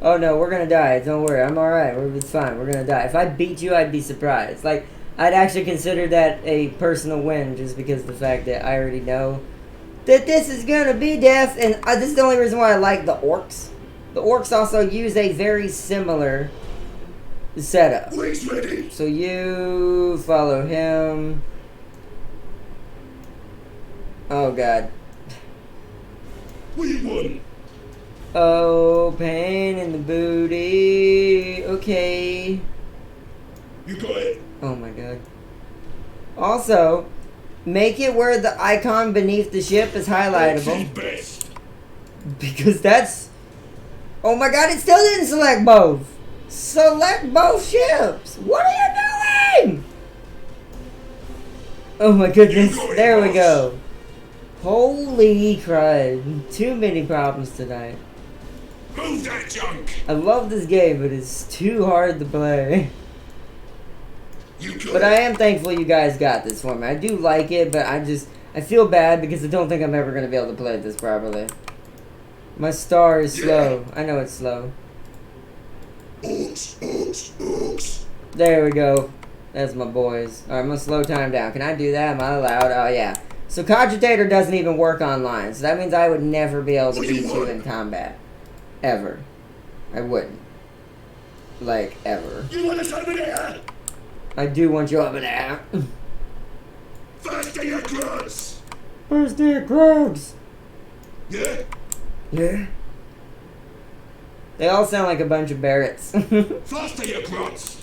[SPEAKER 1] Oh no, we're gonna die. Don't worry, I'm alright. It's fine. We're gonna die. If I beat you, I'd be surprised. Like, I'd actually consider that a personal win just because of the fact that I already know that this is gonna be death. And this is the only reason why I like the orcs. The orcs also use a very similar setup. So you follow him. Oh god.
[SPEAKER 2] What do you want?
[SPEAKER 1] Oh, pain in the booty. Okay.
[SPEAKER 2] You got it.
[SPEAKER 1] Oh my god. Also, make it where the icon beneath the ship is highlightable.
[SPEAKER 2] Best.
[SPEAKER 1] Because that's... Oh my god, it still didn't select both. Select both ships. What are you doing? Oh my goodness. There we go. Holy crud. Too many problems tonight.
[SPEAKER 2] Move that junk.
[SPEAKER 1] I love this game, but it's too hard to play. But I am thankful you guys got this for me. I do like it, but I feel bad because I don't think I'm ever going to be able to play this properly. My star is slow. I know it's slow.
[SPEAKER 2] Oops.
[SPEAKER 1] There we go. That's my boys. Alright, I'm going to slow time down. Can I do that? Am I allowed? Oh, yeah. So Cogitator doesn't even work online. So that means I would never be able to beat you in combat. Ever. I wouldn't. Like, ever.
[SPEAKER 2] You want us over there?
[SPEAKER 1] I do want you over there.
[SPEAKER 2] Faster, you grunts!
[SPEAKER 1] Where's the Grogs?
[SPEAKER 2] Yeah?
[SPEAKER 1] Yeah. They all sound like a bunch of Barretts.
[SPEAKER 2] Faster, you grunts!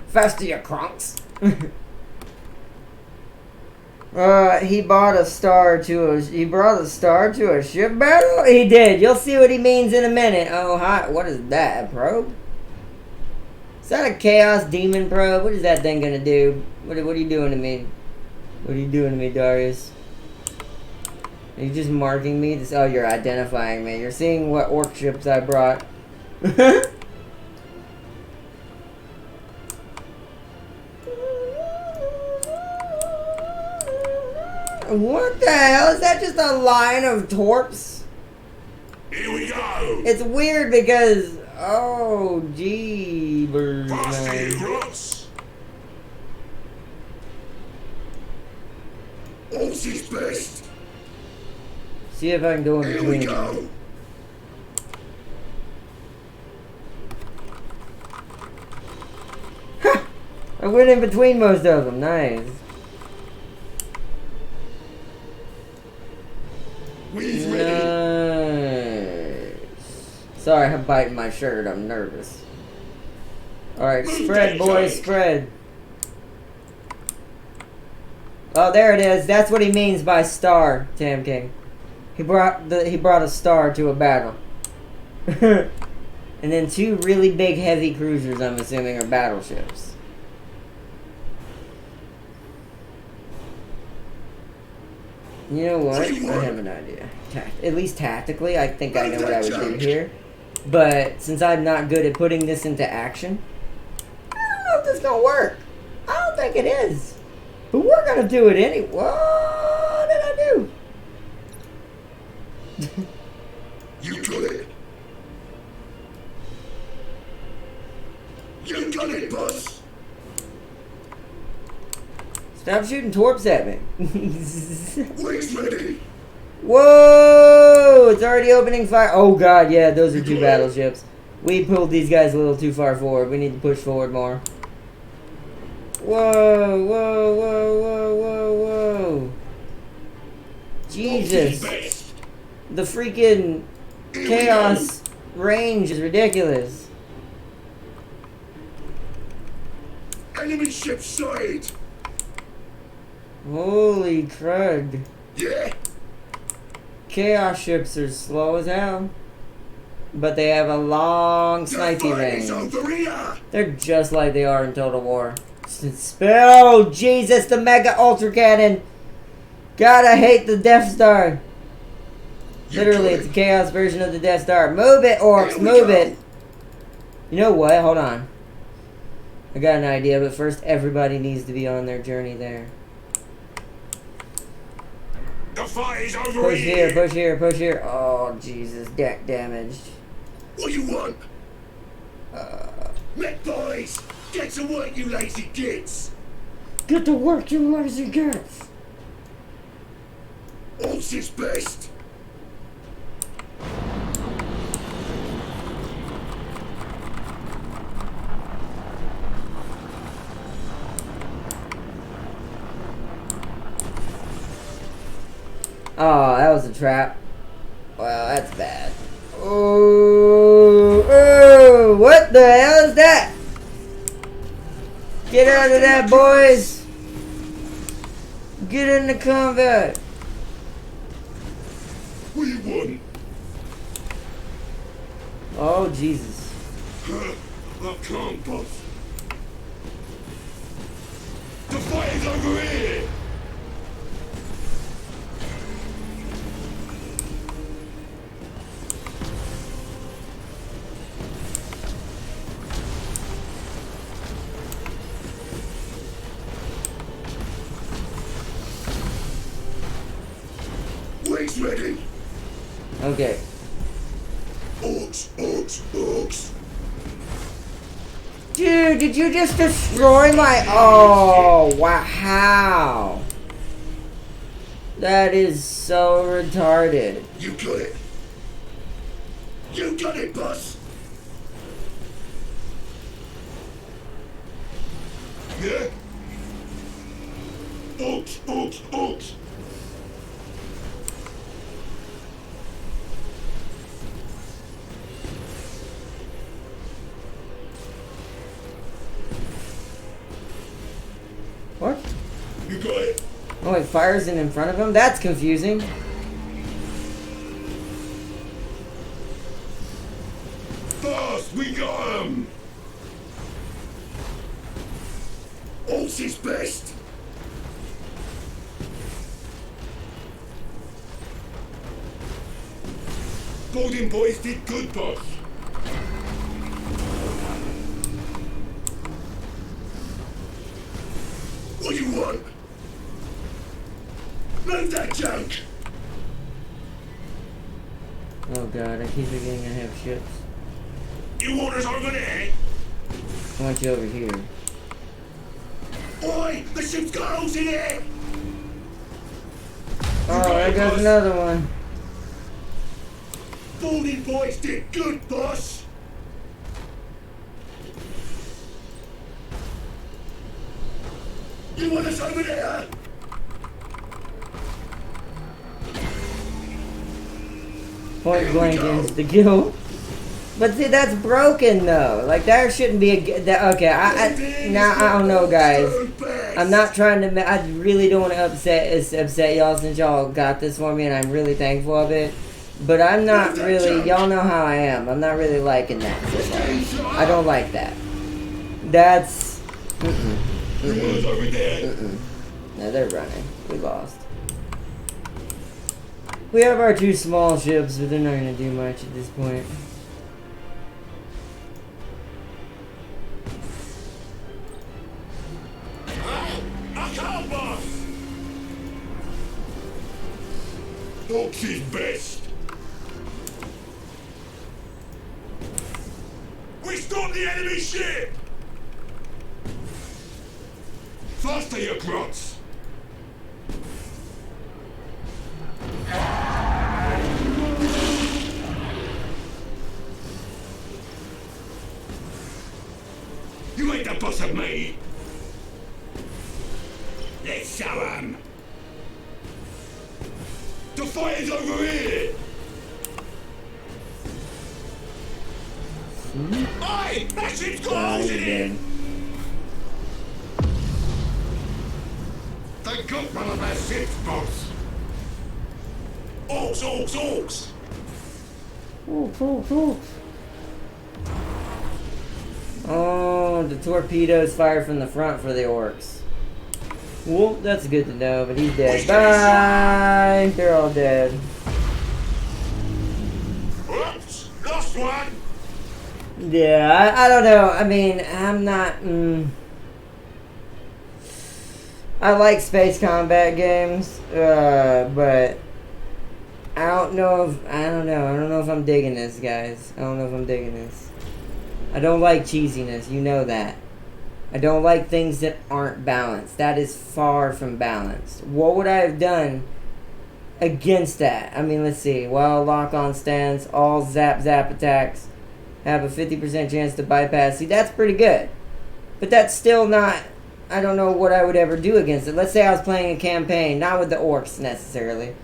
[SPEAKER 1] Faster, you cronks. He brought a star to a ship battle? He did. You'll see what he means in a minute. Oh, hi. What is that? A probe? Is that a Chaos Demon probe? What is that thing gonna do? What are you doing to me? What are you doing to me, Darius? Are you just marking me? Oh, you're identifying me. You're seeing what orc ships I brought. What the hell? Is that just a line of torps?
[SPEAKER 2] Here we go!
[SPEAKER 1] It's weird because... Oh, jeebers,
[SPEAKER 2] Faster, you
[SPEAKER 1] man.
[SPEAKER 2] grunts! All's his best!
[SPEAKER 1] See if I can go in
[SPEAKER 2] Here we
[SPEAKER 1] between.
[SPEAKER 2] go!
[SPEAKER 1] I went in between most of them. Nice.
[SPEAKER 2] We've ready!
[SPEAKER 1] Nice. Sorry, I'm biting my shirt. I'm nervous. Alright,
[SPEAKER 2] Move
[SPEAKER 1] spread,
[SPEAKER 2] that
[SPEAKER 1] boys,
[SPEAKER 2] tank.
[SPEAKER 1] spread. Oh, there it is. That's what he means by star, Tam King. He brought a star to a battle. And then 2 really big heavy cruisers, I'm assuming, are battleships. You know what? I have an idea. At least tactically, I think I know what I would do here. But since I'm not good at putting this into action, I don't know if this is gonna work. I don't think it is. But we're gonna do it anyway. What did I do?
[SPEAKER 2] You got it! You got it, boss!
[SPEAKER 1] Stop shooting torps at me.
[SPEAKER 2] Wings ready!
[SPEAKER 1] Whoa! It's already opening fire. Oh god, yeah, those are 2 battleships. We pulled these guys a little too far forward. We need to push forward more. Whoa, whoa, whoa, whoa, whoa, whoa. Jesus.
[SPEAKER 2] Best.
[SPEAKER 1] The freaking chaos range is ridiculous.
[SPEAKER 2] Enemy ship side!
[SPEAKER 1] Holy crud.
[SPEAKER 2] Yeah?
[SPEAKER 1] Chaos ships are slow as hell. But they have a long snipey range.
[SPEAKER 2] Over here!
[SPEAKER 1] They're just like they are in Total War. Oh, Jesus, the Mega Ultra Cannon! God, I hate the Death Star. Literally, it's a Chaos version of the Death Star. Move it, orcs, move it! You know what? Hold on. I got an idea, but first everybody needs to be on their journey there.
[SPEAKER 2] The fight is over
[SPEAKER 1] Push here, push here, push here. Oh, Jesus, deck damaged.
[SPEAKER 2] What you want? Met boys! Get to work, you lazy gits!
[SPEAKER 1] Get to work, you lazy gits!
[SPEAKER 2] All's his best!
[SPEAKER 1] Oh, that was a trap. Well, that's bad. Oh, oh, what the hell is that? Get out of that, boys! Get into combat!
[SPEAKER 2] What you want?
[SPEAKER 1] Oh, Jesus.
[SPEAKER 2] I can't, boss. The fight is over here! Wings ready!
[SPEAKER 1] Okay.
[SPEAKER 2] Orcs, orcs, orcs!
[SPEAKER 1] Dude, did you just destroy my... Oh, wow. How? That is so retarded.
[SPEAKER 2] You got it! You got it, boss! Yeah? Oops, oops, oops.
[SPEAKER 1] What?
[SPEAKER 2] You got it.
[SPEAKER 1] Oh, it fires in front of him? That's confusing.
[SPEAKER 2] Fast, we got him. Ult's his best. Boarding boys did good, boss. What do you want? Move that junk!
[SPEAKER 1] Oh god, I keep forgetting I have ships.
[SPEAKER 2] You want us over there?
[SPEAKER 1] I want you over here.
[SPEAKER 2] Oi! The ship's got holes in it!
[SPEAKER 1] Oh, there goes another one.
[SPEAKER 2] Boarding boys did good, boss! You want us over there?
[SPEAKER 1] Point blank is the kill. But see, that's broken though. Like there shouldn't be a. Okay, now I don't know, guys. I'm not trying to. I really don't want to upset y'all since y'all got this for me, and I'm really thankful of it. But I'm not really. Y'all know how I am. I'm not really liking that. I don't like that. That's. No, they're running. We lost. We have our two small ships, but they're not going to do much at this point.
[SPEAKER 2] I can't, boss! Fox is best. We stopped the enemy ship! Faster, you grots! You ain't the boss of me! Let's show 'em! The fire's over here! Oi! That ship's got holes in it! They got one of our ships, boss! Orcs, orcs, orcs!
[SPEAKER 1] Oh, the torpedoes fire from the front for the orcs. Well, that's good to know, but he's dead. Bye! They're all dead.
[SPEAKER 2] Oops! Lost one!
[SPEAKER 1] Yeah, I don't know. I mean, I'm not... I like space combat games, but... I don't know if I'm digging this, guys. I don't know if I'm digging this. I don't like cheesiness, you know that. I don't like things that aren't balanced. That is far from balanced. What would I have done against that? I mean, let's see. Well, lock on stance, all zap attacks have a 50% chance to bypass. See, that's pretty good. But that's still not... I don't know what I would ever do against it. Let's say I was playing a campaign, not with the orcs necessarily.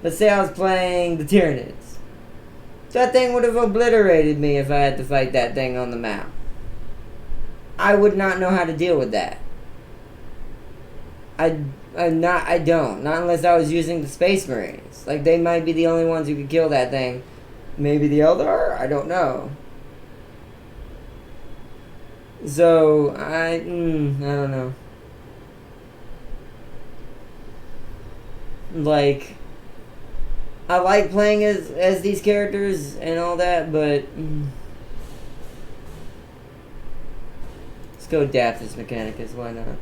[SPEAKER 1] Let's say I was playing the Tyranids. That thing would have obliterated me if I had to fight that thing on the map. I would not know how to deal with that. I don't. Not unless I was using the Space Marines. Like, they might be the only ones who could kill that thing. Maybe the Eldar? I don't know. So, I don't know. Like... I like playing as these characters and all that, but let's go Daptus Mechanicus, why not?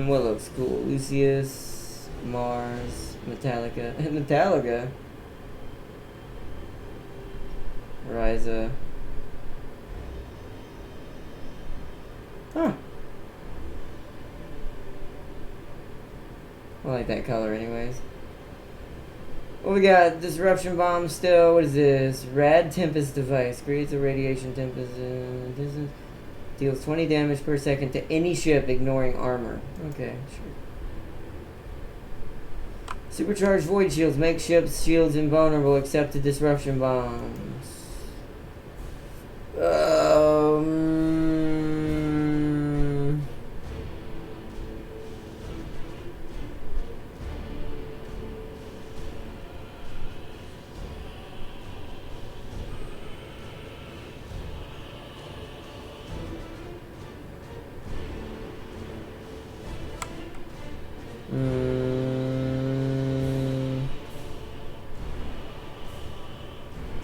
[SPEAKER 1] What looks cool? Lucius, Mars, Metallica, Metallica, Ryza. Huh. I like that color anyways. Well, we got Disruption Bomb still. What is this? Rad Tempest device. Creates a radiation tempest. Deals 20 damage per second to any ship, ignoring armor. Okay, sure. Supercharged void shields make ships' shields invulnerable except to disruption bombs.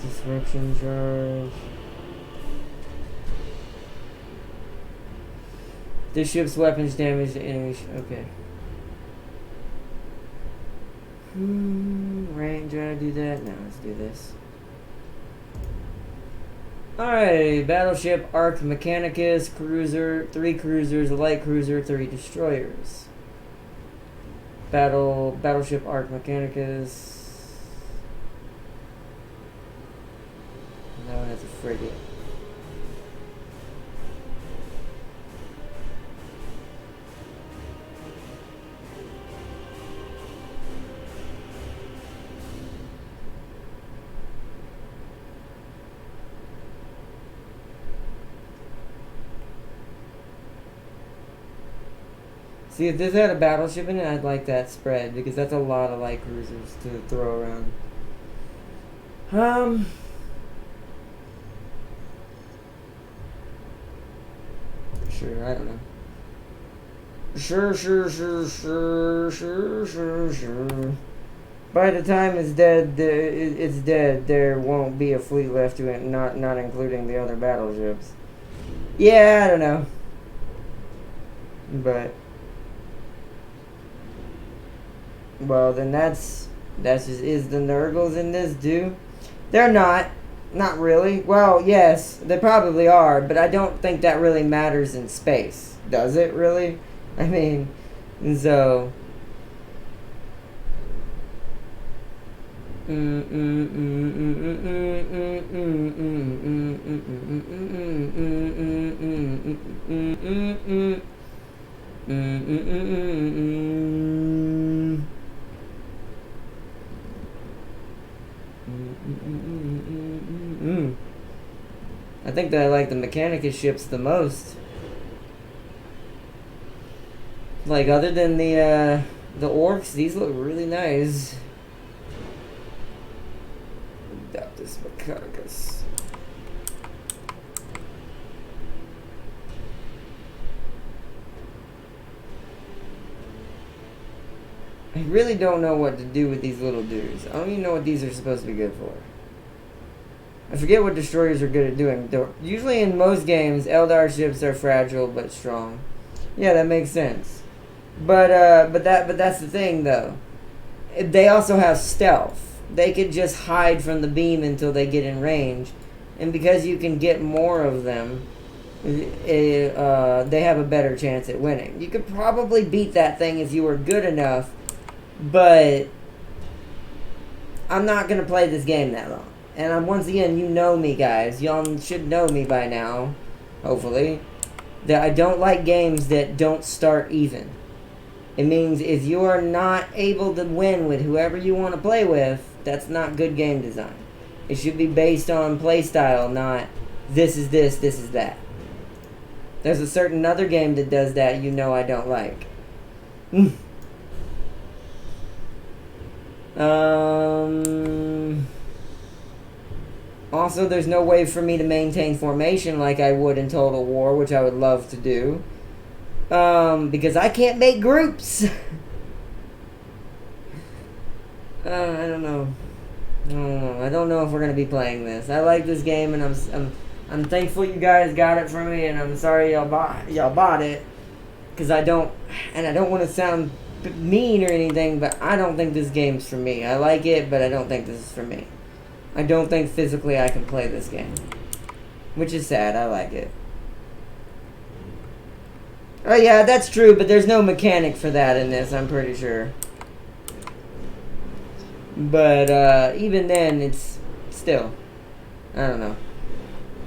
[SPEAKER 1] Disruption charge. This ship's weapons damage to enemies. Okay. Right, do I do that? No, let's do this. Alright, battleship Arc Mechanicus, cruiser, 3 cruisers, a light cruiser, 3 destroyers. Battleship Arc Mechanicus. That one has a frigate. See, if this had a battleship in it, I'd like that spread, because that's a lot of light cruisers to throw around. Sure, I don't know. Sure. By the time it's dead, there won't be a fleet left to it, not including the other battleships. Yeah, I don't know. But... well, then that's just, is the Nurgles in this due? They're not. Not really. Well, yes, they probably are, but I don't think that really matters in space. Does it really? I mean, so... I think that I like the Mechanicus ships the most. Like, other than the orcs, these look really nice. Adaptus Mechanicus. I really don't know what to do with these little dudes. I don't even know what these are supposed to be good for. I forget what destroyers are good at doing. Usually in most games, Eldar ships are fragile but strong. Yeah, that makes sense. But that's the thing though. They also have stealth. They could just hide from the beam until they get in range, and because you can get more of them, they have a better chance at winning. You could probably beat that thing if you were good enough, but I'm not gonna play this game that long. And once again, you know me, guys. Y'all should know me by now, hopefully, that I don't like games that don't start even. It means if you are not able to win with whoever you want to play with, that's not good game design. It should be based on playstyle, not this is this, this is that. There's a certain other game that does that you know I don't like. Also, there's no way for me to maintain formation like I would in Total War, which I would love to do. Because I can't make groups. I don't know. I don't know if we're gonna be playing this. I like this game, and I'm thankful you guys got it for me, and I'm sorry y'all bought it, because I don't want to sound mean or anything, but I don't think this game's for me. I like it, but I don't think this is for me. I don't think physically I can play this game, which is sad. I like it. Oh yeah, that's true, but there's no mechanic for that in this, I'm pretty sure. But even then, it's still, I don't know.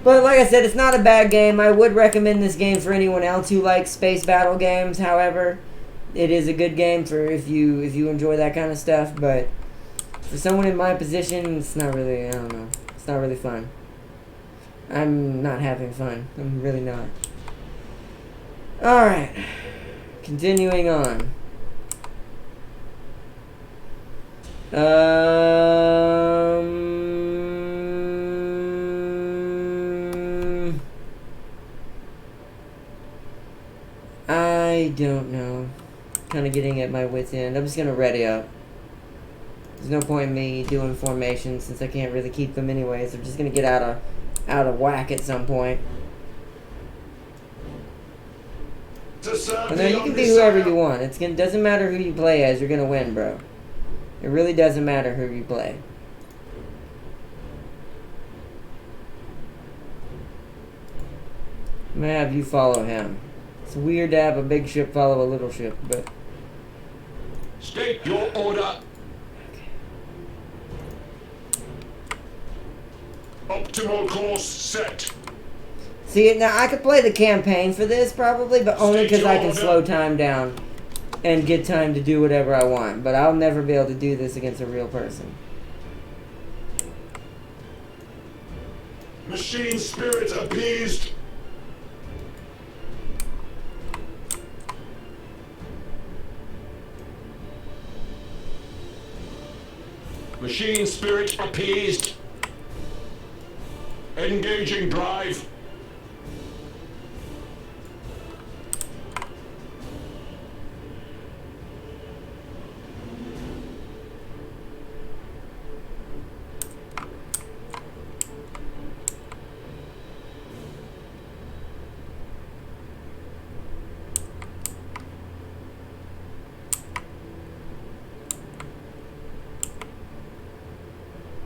[SPEAKER 1] But like I said, it's not a bad game. I would recommend this game for anyone else who likes space battle games. However, it is a good game for if you enjoy that kind of stuff. But for someone in my position, it's not really, I don't know. It's not really fun. I'm not having fun. I'm really not. Alright. Continuing on. I don't know. Kind of getting at my wit's end. I'm just gonna ready up. There's no point in me doing formations since I can't really keep them anyways. I'm just gonna get out of whack at some point. And then you can be whoever you want. Doesn't matter who you play as. You're gonna win, bro. It really doesn't matter who you play. I'm gonna have you follow him. It's weird to have a big ship follow a little ship, but...
[SPEAKER 3] State your order. Optimal course set.
[SPEAKER 1] See, now I could play the campaign for this probably, but only because I can slow time down and get time to do whatever I want. But I'll never be able to do this against a real person.
[SPEAKER 3] Machine spirit appeased. Machine spirit appeased. Engaging drive.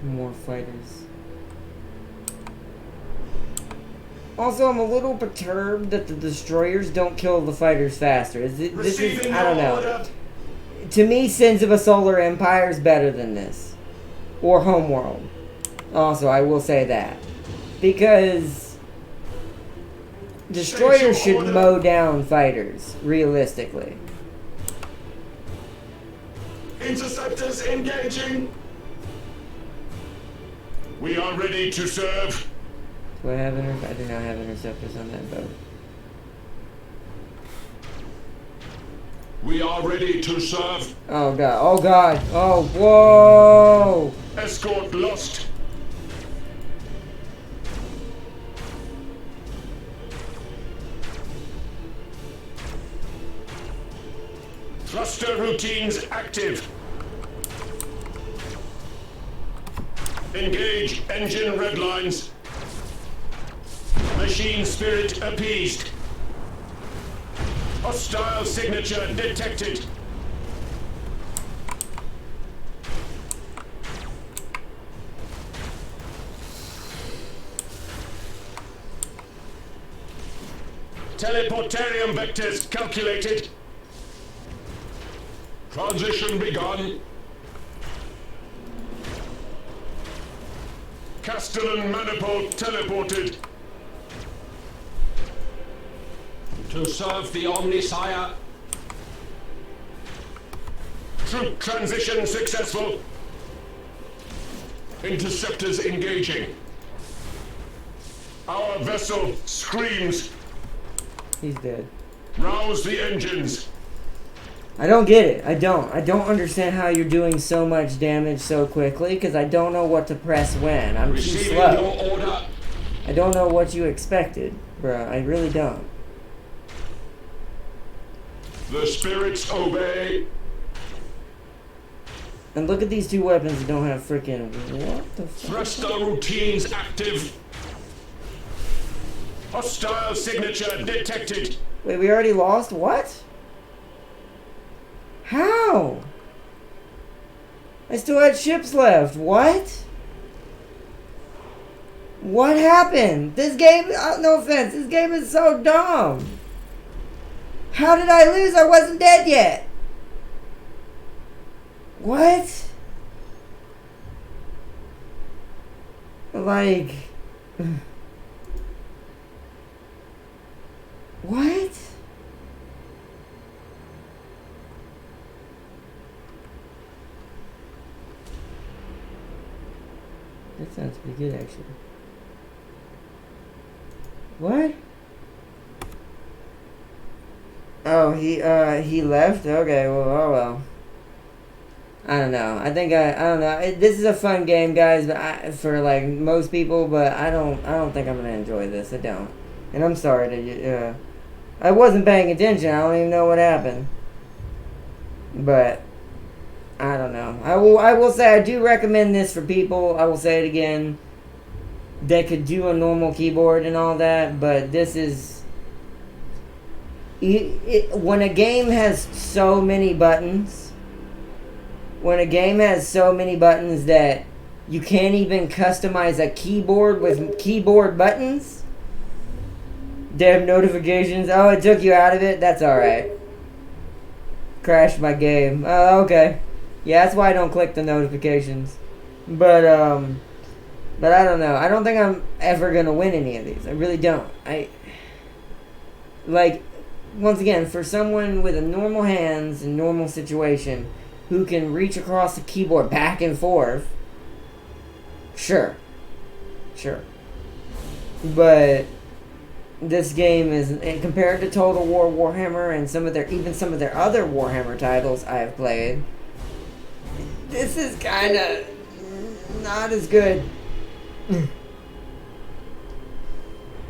[SPEAKER 1] More fighters. Also, I'm a little perturbed that the destroyers don't kill the fighters faster. This is, I don't know. To me, Sins of a Solar Empire is better than this. Or Homeworld. Also, I will say that. Because destroyers should mow down fighters, realistically.
[SPEAKER 3] Interceptors engaging. We are ready to serve.
[SPEAKER 1] Do I have I do not have interceptors on that boat.
[SPEAKER 3] We are ready to serve.
[SPEAKER 1] Oh god, oh god, oh, whoa!
[SPEAKER 3] Escort lost. Thruster routines active. Engage engine red lines. Machine spirit appeased. Hostile signature detected. Teleportarium vectors calculated. Transition begun. Castellan manifold teleported. To serve the Omnisire. Troop transition successful. Interceptors engaging. Our vessel screams.
[SPEAKER 1] He's dead.
[SPEAKER 3] Rouse the engines.
[SPEAKER 1] I don't get it. I don't understand how you're doing so much damage so quickly, because I don't know what to press when. I'm too slow.
[SPEAKER 3] Your order.
[SPEAKER 1] I don't know what you expected, bruh. I really don't.
[SPEAKER 3] The spirits obey.
[SPEAKER 1] And look at these two weapons that don't have freaking... What the fuck?
[SPEAKER 3] Thruster routines active. Hostile signature detected.
[SPEAKER 1] Wait, we already lost? What? How? I still had ships left. What? What happened? This game... no offense. This game is so dumb. How did I lose? I wasn't dead yet. What? Like... What? That sounds pretty good, actually. What? Oh, he left? Okay, well, oh well. I don't know. I don't know. This is a fun game, guys, but for like most people, but I don't think I'm gonna enjoy this. I don't. And I'm sorry to I wasn't paying attention. I don't even know what happened. But I don't know. I will say I do recommend this for people. I will say it again. That could do a normal keyboard and all that, but this is when a game has so many buttons. When a game has so many buttons that you can't even customize a keyboard with keyboard buttons. Damn notifications. Oh, it took you out of it? That's alright. Crashed my game. Oh, okay. Yeah, that's why I don't click the notifications. But I don't know. I don't think I'm ever gonna win any of these. I really don't. Like, once again, for someone with a normal hands and normal situation who can reach across the keyboard back and forth, sure. But this game is, compared to Total War Warhammer and some of their other Warhammer titles I have played, this is kind of not as good.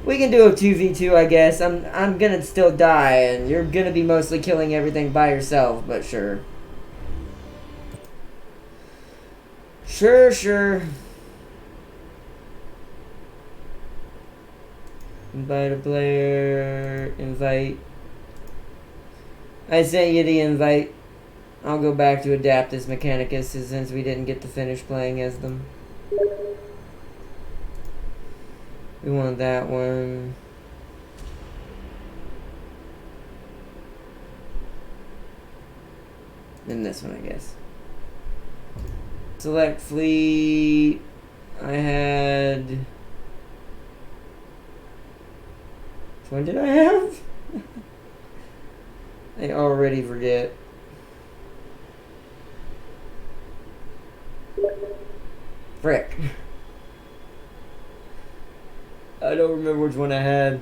[SPEAKER 1] We can do a 2v2, I guess. I'm gonna still die, and you're gonna be mostly killing everything by yourself, but sure. Sure. Invite a player. Invite. I sent you the invite. I'll go back to Adaptus Mechanicus since we didn't get to finish playing as them. We want that one. And this one, I guess. Select fleet. I had... Which one did I have? I already forget. Frick. I don't remember which one I had.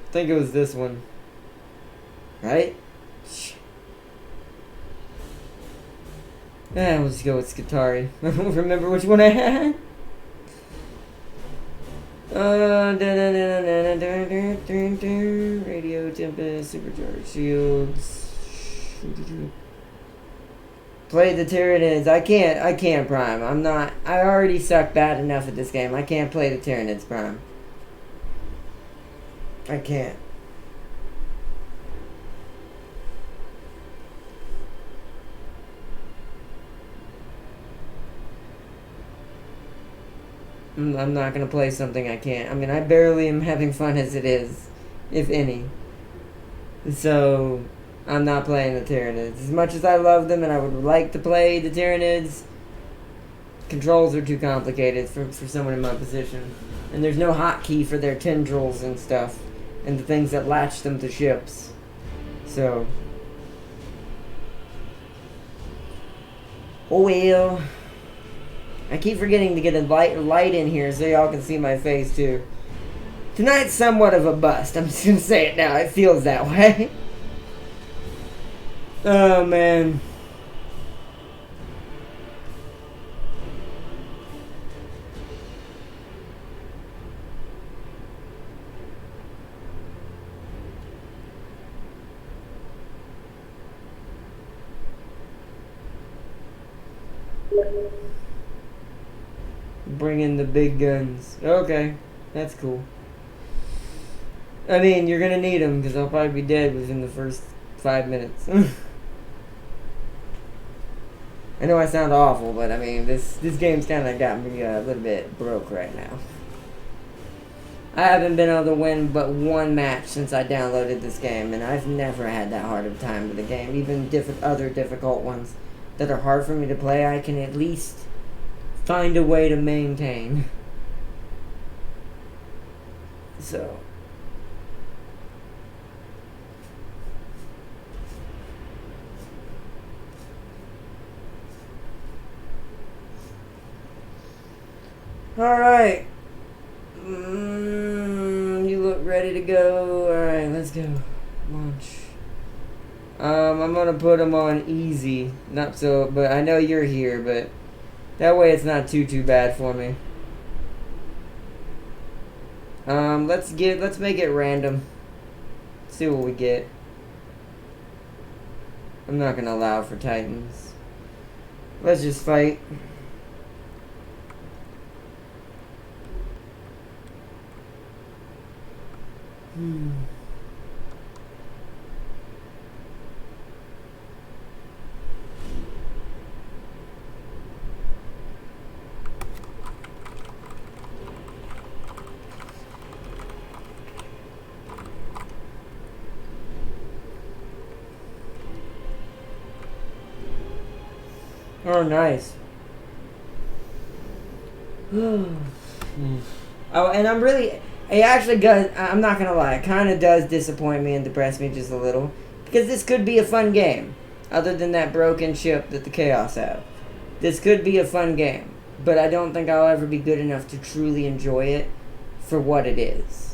[SPEAKER 1] I think it was this one. Right? Yeah, we'll just go with Skitari. I don't remember which one I had. Radio Tempest, Supercharged Shields. Play the Tyranids. I can't Prime. I already suck bad enough at this game. I can't play the Tyranids Prime. I can't. I'm not gonna play something I can't. I mean, I barely am having fun as it is, if any. So, I'm not playing the Tyranids. As much as I love them and I would like to play the Tyranids, controls are too complicated for someone in my position. And there's no hotkey for their tendrils and stuff, and the things that latch them to ships. So, oh well. I keep forgetting to get a light in here so y'all can see my face too. Tonight's somewhat of a bust. I'm just gonna say it now. It feels that way. Oh man. Bring in the big guns. Okay, that's cool. I mean, you're gonna need them because I'll probably be dead within the first 5 minutes. I know I sound awful, but I mean, this game's kind of got me a little bit broke right now. I haven't been able to win but one match since I downloaded this game, and I've never had that hard of a time with the game. Even other difficult ones that are hard for me to play, I can at least find a way to maintain. So. Alright. You look ready to go. Alright, let's go. Launch. I'm gonna put them on easy. Not so, but I know you're here, but that way it's not too bad for me. Let's make it random. See what we get. I'm not gonna allow for Titans. Let's just fight. Oh, nice. Oh, and I'm not gonna lie, it kind of does disappoint me and depress me just a little, because this could be a fun game, other than that broken ship that the Chaos have. This could be a fun game, but I don't think I'll ever be good enough to truly enjoy it for what it is.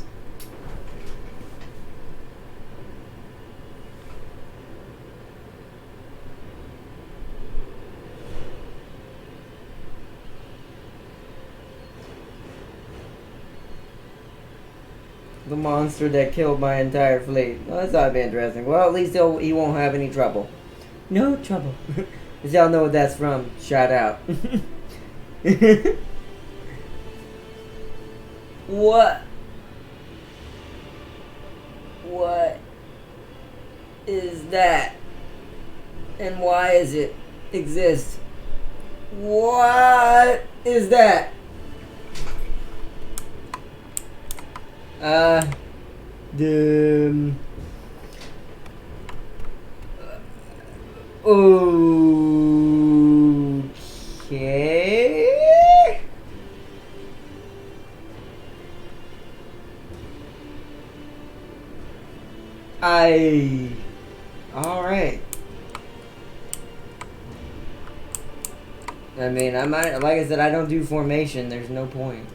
[SPEAKER 1] The monster that killed my entire fleet. Well, that's not be interesting. Well, at least he won't have any trouble. No trouble. As y'all know what that's from. Shout out. What? What is that? And why does it exist? What is that? Okay. Alright. I mean, I might, like I said, I don't do formation, there's no point.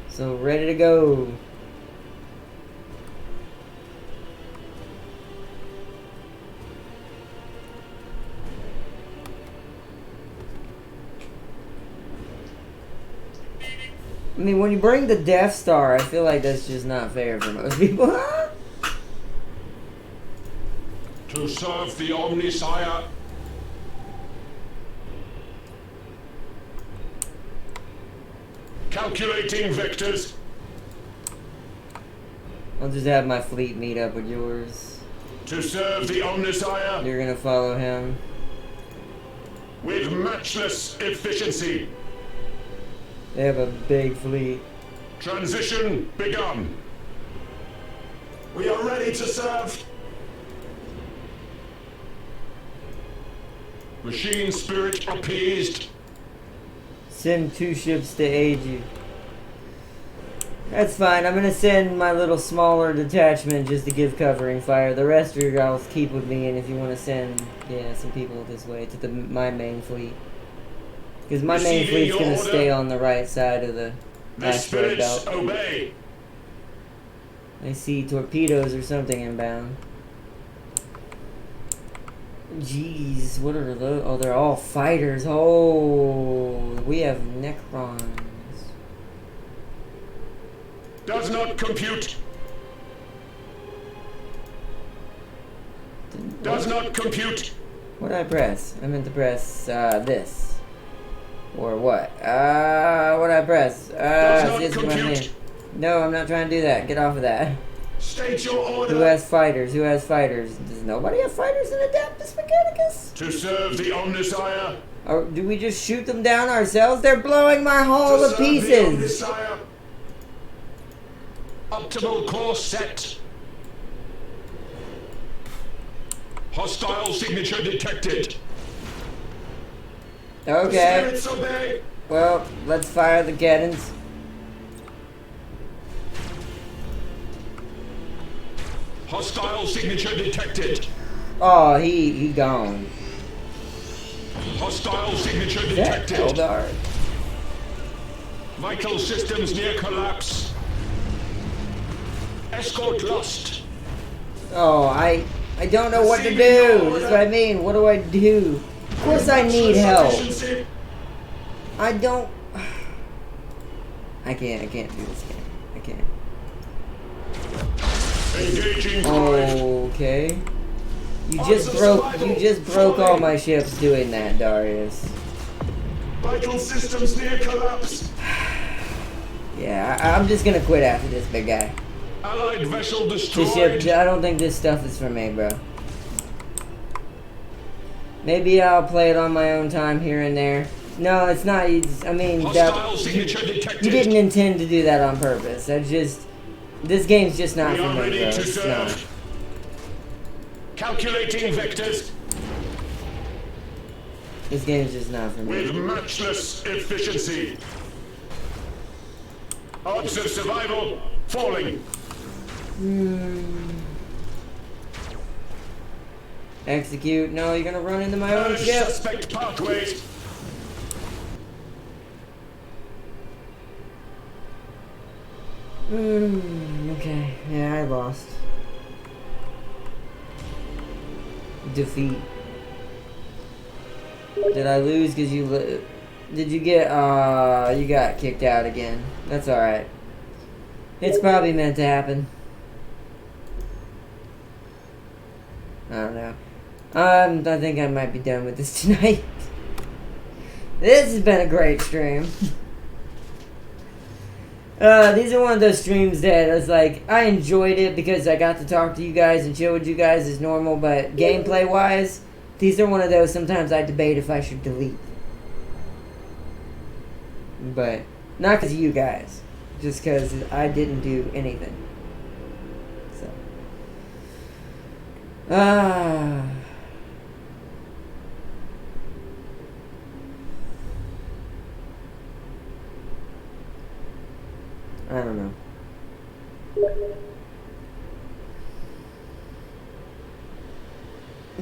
[SPEAKER 1] So, ready to go. I mean, when you bring the Death Star, I feel like that's just not fair for most people.
[SPEAKER 3] To serve the Omnisire. Calculating vectors.
[SPEAKER 1] I'll just have my fleet meet up with yours.
[SPEAKER 3] To serve the Omnisire.
[SPEAKER 1] You're gonna follow him.
[SPEAKER 3] With matchless efficiency.
[SPEAKER 1] They have a big fleet.
[SPEAKER 3] Transition begun. We are ready to serve. Machine spirit appeased.
[SPEAKER 1] Send 2 ships to aid you. That's fine. I'm gonna send my little smaller detachment just to give covering fire. The rest of you I'll keep with me, and if you want to send, some people this way to my main fleet, because my main fleet's gonna stay on the right side of the asteroid belt.
[SPEAKER 3] Obey.
[SPEAKER 1] I see torpedoes or something inbound. Jeez, what are those? Oh, they're all fighters. Oh, we have Necrons.
[SPEAKER 3] Does not compute. Does not compute.
[SPEAKER 1] What did I press? I meant to press this. Or what? What did I press?
[SPEAKER 3] Does not compute.
[SPEAKER 1] No, I'm not trying to do that. Get off of that.
[SPEAKER 3] State your order.
[SPEAKER 1] Who has fighters? Who has fighters? Does nobody have fighters in Adeptus Mechanicus?
[SPEAKER 3] To serve the Omnisire.
[SPEAKER 1] Or do we just shoot them down ourselves? They're blowing my hull to pieces!
[SPEAKER 3] Optimal course set. Hostile signature detected.
[SPEAKER 1] Okay.
[SPEAKER 3] Spirits obey.
[SPEAKER 1] Well, let's fire the cannons.
[SPEAKER 3] Hostile signature detected.
[SPEAKER 1] Oh, he gone.
[SPEAKER 3] Hostile signature
[SPEAKER 1] Is that
[SPEAKER 3] detected.
[SPEAKER 1] Eldar?
[SPEAKER 3] Vital systems near collapse. Escort lost.
[SPEAKER 1] Oh, I don't know what to do. That's what I mean. What do I do? Of course I need help. I don't... I can't do this game. I can't.
[SPEAKER 3] Engaging drive.
[SPEAKER 1] Okay. You just broke all my ships doing that, Darius.
[SPEAKER 3] Vital systems near collapse.
[SPEAKER 1] Yeah, I'm just gonna quit after this, big guy.
[SPEAKER 3] Allied vessel
[SPEAKER 1] This ship,
[SPEAKER 3] destroyed.
[SPEAKER 1] I don't think this stuff is for me, bro. Maybe I'll play it on my own time here and there. No, it's not. I mean,
[SPEAKER 3] Hostile signature detected.
[SPEAKER 1] you didn't intend to do that on purpose. That's just... This game's just not
[SPEAKER 3] We
[SPEAKER 1] for
[SPEAKER 3] are
[SPEAKER 1] me,
[SPEAKER 3] ready
[SPEAKER 1] bro.
[SPEAKER 3] to
[SPEAKER 1] It's
[SPEAKER 3] serve.
[SPEAKER 1] not.
[SPEAKER 3] Calculating vectors
[SPEAKER 1] This game's just not for
[SPEAKER 3] with
[SPEAKER 1] me.
[SPEAKER 3] matchless efficiency. Odds of survival falling.
[SPEAKER 1] Execute. No, you're gonna run into my own
[SPEAKER 3] Purge
[SPEAKER 1] ship.
[SPEAKER 3] suspect pathways.
[SPEAKER 1] Okay. Yeah, I lost. Defeat. Did I lose because you did you get, you got kicked out again. That's alright. It's probably meant to happen. I don't know. I think I might be done with this tonight. This has been a great stream. These are one of those streams that I was like, I enjoyed it because I got to talk to you guys and chill with you guys as normal, but gameplay wise, these are one of those sometimes I debate if I should delete. But not because of you guys, just because I didn't do anything. So. I don't know.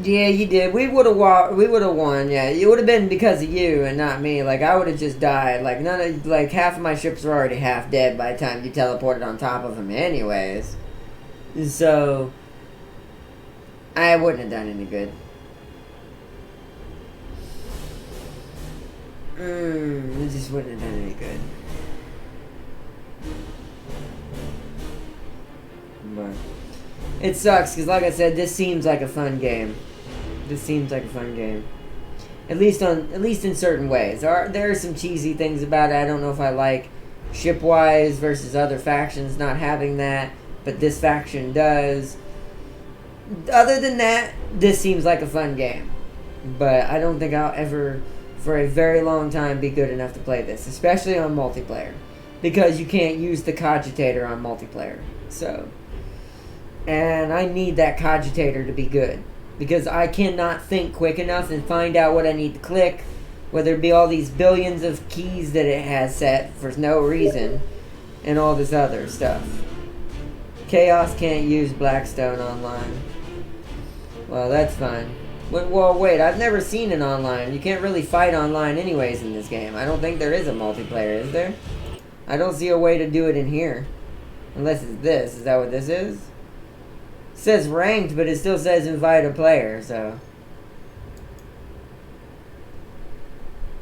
[SPEAKER 1] Yeah, you did. We would have won. Yeah, it would have been because of you and not me. Like I would have just died. Like half of my ships were already half dead by the time you teleported on top of them, anyways. So I wouldn't have done any good. It just wouldn't have done any good. But it sucks because, like I said, this seems like a fun game. This seems like a fun game, at least in certain ways. There are some cheesy things about it. I don't know if I like shipwise versus other factions not having that, but this faction does. Other than that, this seems like a fun game, but I don't think I'll ever, for a very long time, be good enough to play this, especially on multiplayer, because you can't use the Cogitator on multiplayer. So. And I need that Cogitator to be good. Because I cannot think quick enough and find out what I need to click. Whether it be all these billions of keys that it has set for no reason. And all this other stuff. Chaos can't use Blackstone online. Well, that's fine. Well, wait, I've never seen an online. You can't really fight online anyways in this game. I don't think there is a multiplayer, is there? I don't see a way to do it in here. Unless it's this. Is that what this is? It says ranked, but it still says invite a player, so.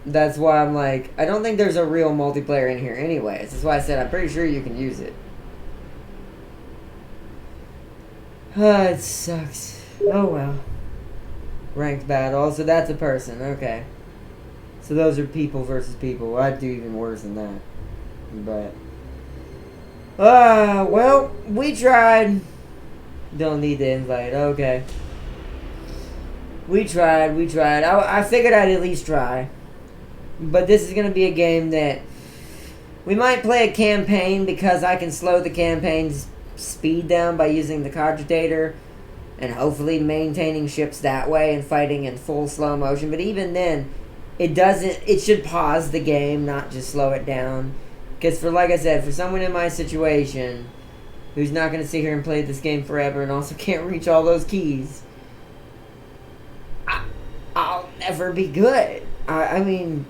[SPEAKER 1] That's why I'm like, I don't think there's a real multiplayer in here anyways. That's why I said I'm pretty sure you can use it. It sucks. Oh well. Ranked battle, so that's a person, okay. So those are people versus people. Well, I'd do even worse than that. But. Well, we tried. Don't need the invite. Okay. We tried. I figured I'd at least try. But this is going to be a game that we might play a campaign because I can slow the campaign's speed down by using the Cogitator and hopefully maintaining ships that way and fighting in full slow motion. But even then, it should pause the game, not just slow it down. Because like I said, for someone in my situation, who's not going to sit here and play this game forever and also can't reach all those keys, I'll never be good. I mean...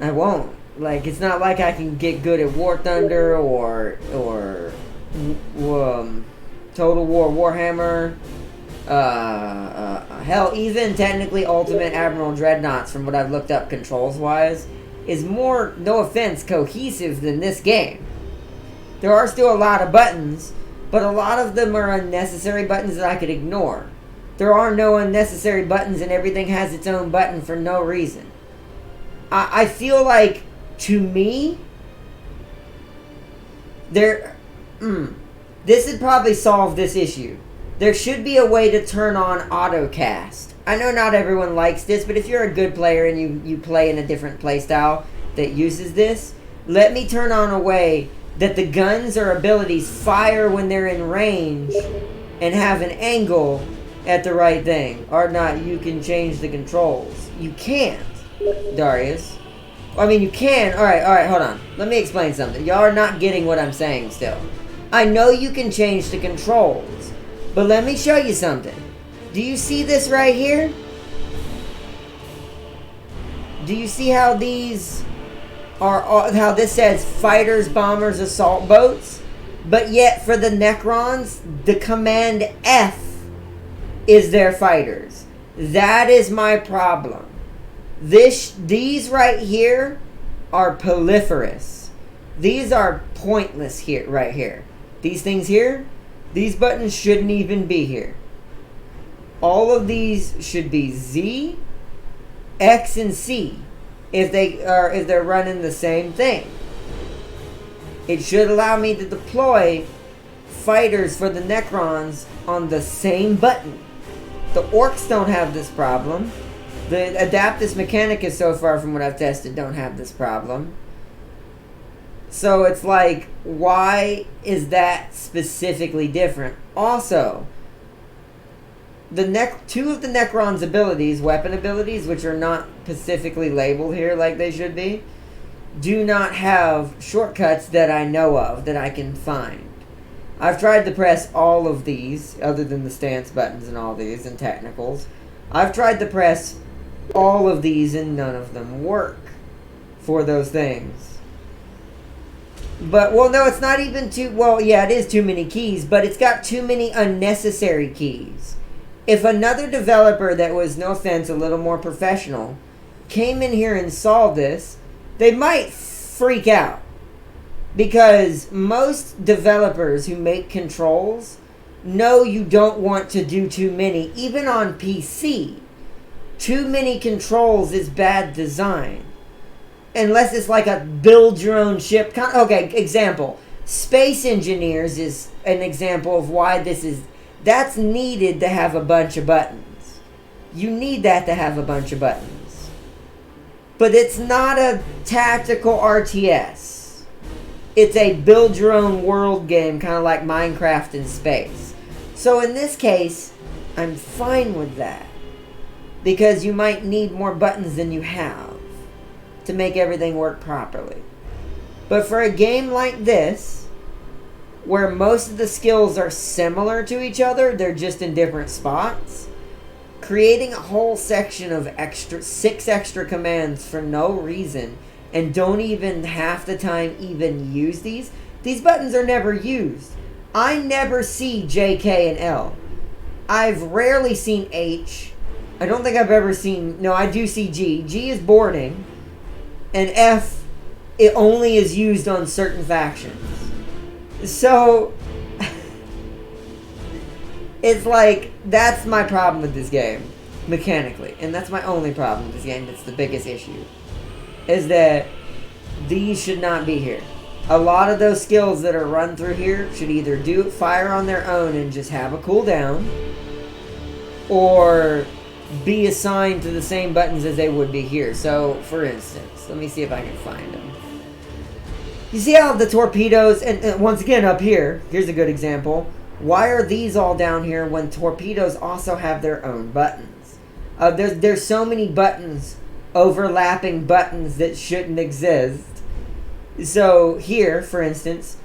[SPEAKER 1] I won't. Like, it's not like I can get good at War Thunder or Total War Warhammer. Hell, even technically Ultimate Admiral Dreadnoughts, from what I've looked up controls-wise, is more, no offense, cohesive than this game. There are still a lot of buttons, but a lot of them are unnecessary buttons that I could ignore. There are no unnecessary buttons, and everything has its own button for no reason. I feel like, to me, this would probably solve this issue. There should be a way to turn on autocast. I know not everyone likes this, but if you're a good player and you play in a different playstyle that uses this, let me turn on a way that the guns or abilities fire when they're in range and have an angle at the right thing. Or not, you can change the controls. You can't, Darius. I mean, you can. Alright, hold on. Let me explain something. Y'all are not getting what I'm saying still. I know you can change the controls, but let me show you something. Do you see this right here? Do you see how these are, how this says fighters, bombers, assault boats? But yet for the Necrons, the command F is their fighters. That is my problem. These right here are peliferous. These are pointless here, right here. These things here, these buttons shouldn't even be here. All of these should be Z, X, and C if they're running the same thing. It should allow me to deploy fighters for the Necrons on the same button. The Orcs don't have this problem. The Adaptus Mechanicus, so far from what I've tested, don't have this problem. So it's like, why is that specifically different? Also, two of the Necron's abilities, weapon abilities, which are not specifically labeled here like they should be, do not have shortcuts that I know of, that I can find. I've tried to press all of these, other than the stance buttons and all these, and technicals. I've tried to press all of these and none of them work for those things. But, well, no, it's not even too, well, yeah, it is too many keys, but it's got too many unnecessary keys. If another developer that was, no offense, a little more professional, came in here and saw this, they might freak out. Because most developers who make controls know you don't want to do too many, even on PC. Too many controls is bad design. Unless it's like a build your own ship. Okay, example. Space Engineers is an example of why that's needed to have a bunch of buttons. You need that to have a bunch of buttons. But it's not a tactical RTS. It's a build your own world game, kind of like Minecraft in space. So in this case, I'm fine with that. Because you might need more buttons than you have to make everything work properly. But for a game like this, where most of the skills are similar to each other, they're just in different spots, creating a whole section of 6 extra commands for no reason, and don't even half the time even use these buttons are never used. I never see J, K, and L. I've rarely seen H. I don't think I've ever seen... No, I do see G. G is boarding. And F, it only is used on certain factions. So... it's like, that's my problem with this game. Mechanically. And that's my only problem with this game. That's the biggest issue. Is that these should not be here. A lot of those skills that are run through here should either fire on their own and just have a cooldown, or be assigned to the same buttons as they would be here. So, for instance, let me see if I can find them. You see how the torpedoes, and once again up here, here's a good example. Why are these all down here when torpedoes also have their own buttons? There's so many buttons, overlapping buttons that shouldn't exist. So here, for instance,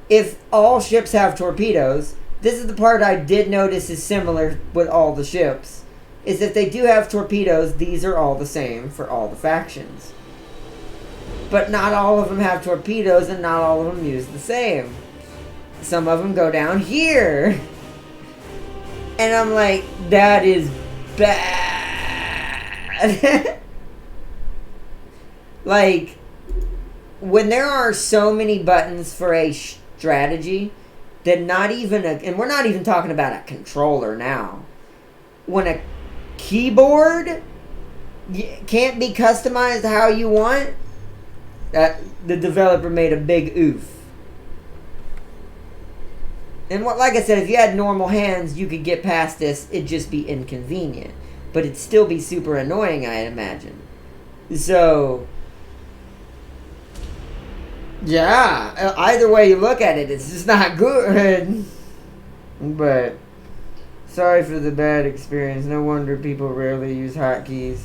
[SPEAKER 1] if all ships have torpedoes, this is the part I did notice is similar with all the ships, is if they do have torpedoes, these are all the same for all the factions. But not all of them have torpedoes, and not all of them use the same. Some of them go down here. And I'm like, that is bad. Like, when there are so many buttons for a strategy that not even and we're not even talking about a controller now. When a keyboard can't be customized how you want, that the developer made a big oof. And like I said, if you had normal hands, you could get past this. It'd just be inconvenient, but it'd still be super annoying, I imagine. So, yeah, either way you look at it, it's just not good. But sorry for the bad experience. No wonder people rarely use hotkeys.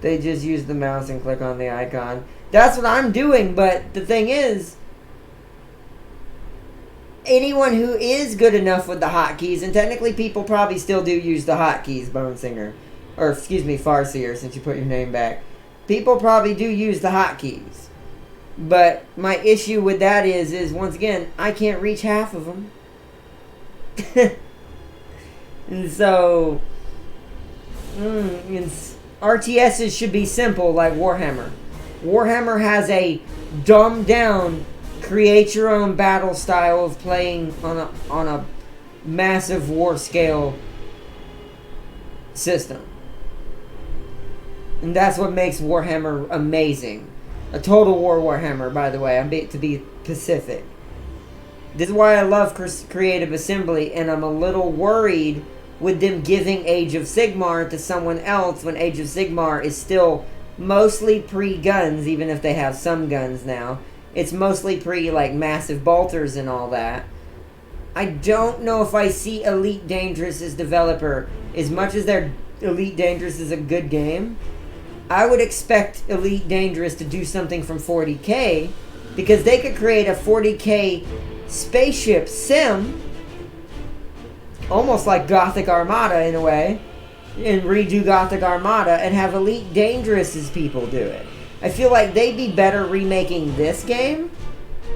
[SPEAKER 1] They just use the mouse and click on the icon. That's what I'm doing, but the thing is, anyone who is good enough with the hotkeys, and technically people probably still do use the hotkeys, Bone Singer, or excuse me, Farseer, since you put your name back. People probably do use the hotkeys. But my issue with that is once again, I can't reach half of them. And so, RTSs should be simple like Warhammer. Warhammer has a dumbed down, create your own battle style of playing on a massive war scale system. And that's what makes Warhammer amazing. A Total War Warhammer, by the way, to be specific. This is why I love Creative Assembly, and I'm a little worried with them giving Age of Sigmar to someone else when Age of Sigmar is still mostly pre-guns, even if they have some guns now. It's mostly like massive bolters and all that. I don't know if I see Elite Dangerous as developer. As much as their Elite Dangerous is a good game, I would expect Elite Dangerous to do something from 40K, because they could create a 40K spaceship sim, almost like Gothic Armada in a way, and redo Gothic Armada and have Elite Dangerous's people do it. I feel like they'd be better remaking this game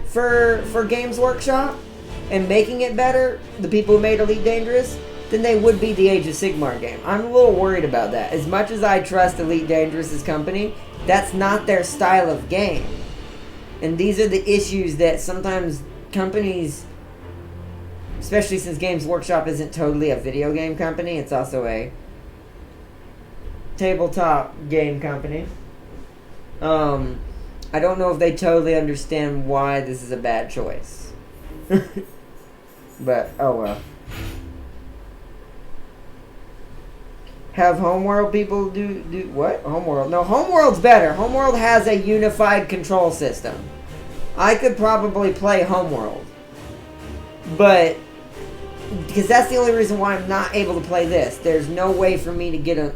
[SPEAKER 1] for Games Workshop and making it better, the people who made Elite Dangerous, than they would be the Age of Sigmar game. I'm a little worried about that. As much as I trust Elite Dangerous's company, that's not their style of game. And these are the issues that sometimes companies, especially since Games Workshop isn't totally a video game company, it's also a tabletop game company. I don't know if they totally understand why this is a bad choice. But, oh well. Have Homeworld people do what? Homeworld. No, Homeworld's better. Homeworld has a unified control system. I could probably play Homeworld. But, because that's the only reason why I'm not able to play this. There's no way for me to get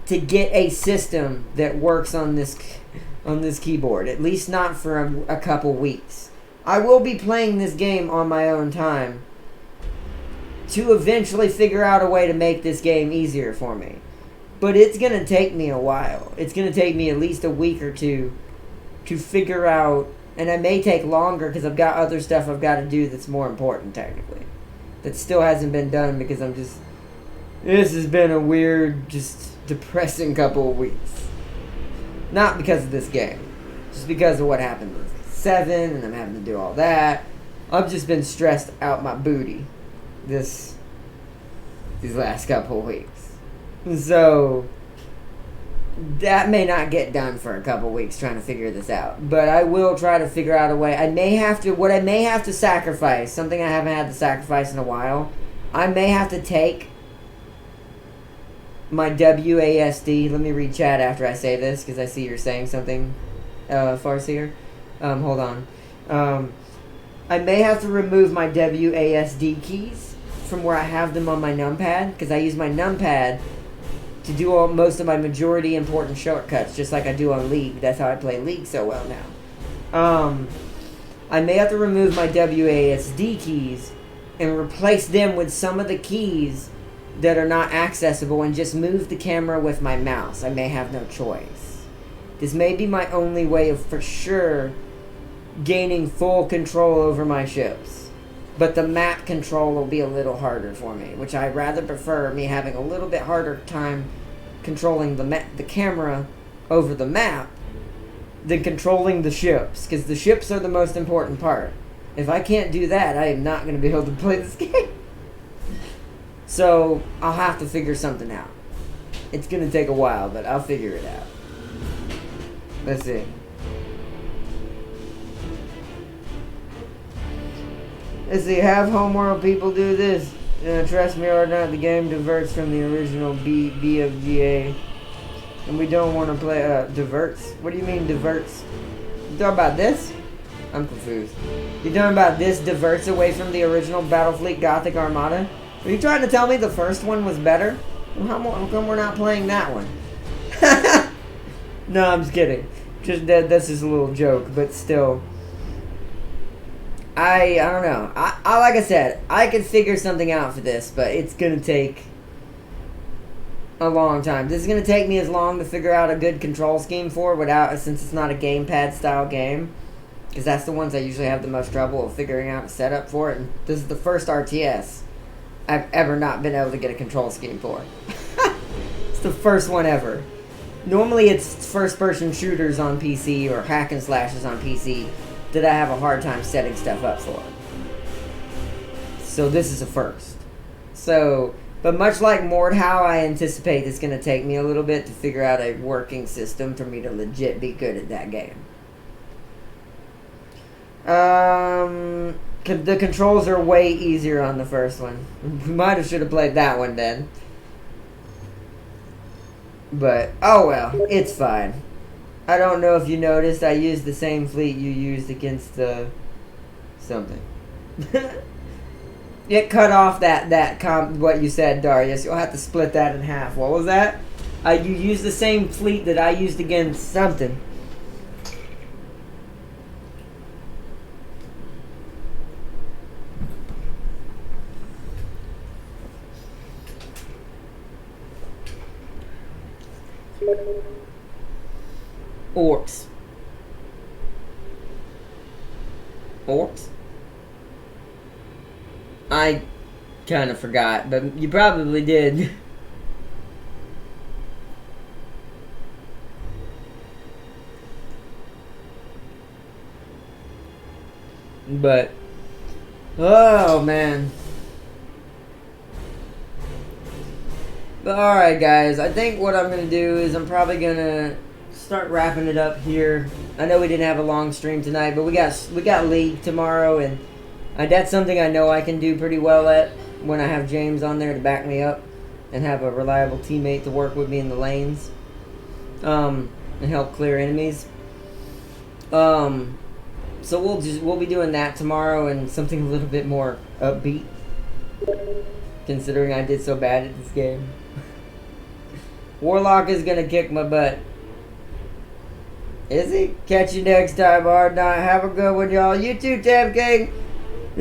[SPEAKER 1] to get a system that works on this keyboard. At least not for a couple weeks. I will be playing this game on my own time to eventually figure out a way to make this game easier for me. But it's going to take me a while. It's going to take me at least a week or two to figure out, and it may take longer because I've got other stuff I've got to do that's more important technically. That still hasn't been done because this has been a weird, just depressing couple of weeks. Not because of this game. Just because of what happened with 7 and I'm having to do all that. I've just been stressed out my booty these last couple of weeks. So that may not get done for a couple of weeks trying to figure this out. But I will try to figure out a way. I may have to sacrifice, something I haven't had to sacrifice in a while. I may have to take my WASD. Let me read chat after I say this because I see you're saying something, Farseer. Hold on. I may have to remove my WASD keys from where I have them on my numpad, because I use my numpad to do most of my majority important shortcuts, just like I do on League. That's how I play League so well now. I may have to remove my WASD keys and replace them with some of the keys that are not accessible and just move the camera with my mouse. I may have no choice. This may be my only way of for sure gaining full control over my ships. But the map control will be a little harder for me, which I rather prefer me having a little bit harder time controlling the camera over the map than controlling the ships, because the ships are the most important part. If I can't do that, I am not going to be able to play this game. So, I'll have to figure something out. It's going to take a while, but I'll figure it out. Let's see. Let's see, have homeworld people do this. Trust me or not, the game diverts from the original BFGA. And we don't want to play, diverts? What do you mean diverts? You talking about this? I'm confused. You talking about this diverts away from the original Battlefleet Gothic Armada? Are you trying to tell me the first one was better? Well, how come we're not playing that one? No, I'm just kidding. Just that's just a little joke, but still. I don't know. I like I said, I could figure something out for this, but it's gonna take a long time. This is gonna take me as long to figure out a good control scheme for since it's not a gamepad style game, because that's the ones I usually have the most trouble of figuring out a setup for it. And this is the first RTS I've ever not been able to get a control scheme for. It's the first one ever. Normally it's first-person shooters on PC or hack and slashes on PC that I have a hard time setting stuff up for. So this is a first. So, but much like Mordhau, I anticipate it's going to take me a little bit to figure out a working system for me to legit be good at that game. The controls are way easier on the first one. We might have should have played that one then. But, oh well, it's fine. I don't know if you noticed, I used the same fleet you used against the something. It cut off what you said, Darius. You'll have to split that in half. What was that? You used the same fleet that I used against something. Orcs. Orcs? I kind of forgot, but you probably did. But, oh man. But alright guys, I think what I'm going to do is I'm probably going to start wrapping it up here. I know we didn't have a long stream tonight, but we got League tomorrow, and that's something I know I can do pretty well at when I have James on there to back me up and have a reliable teammate to work with me in the lanes and help clear enemies. So we'll be doing that tomorrow, and something a little bit more upbeat, considering I did so bad at this game. Warlock is gonna kick my butt. Is he? Catch you next time, Hard Night. Have a good one, y'all. You too, Tab King.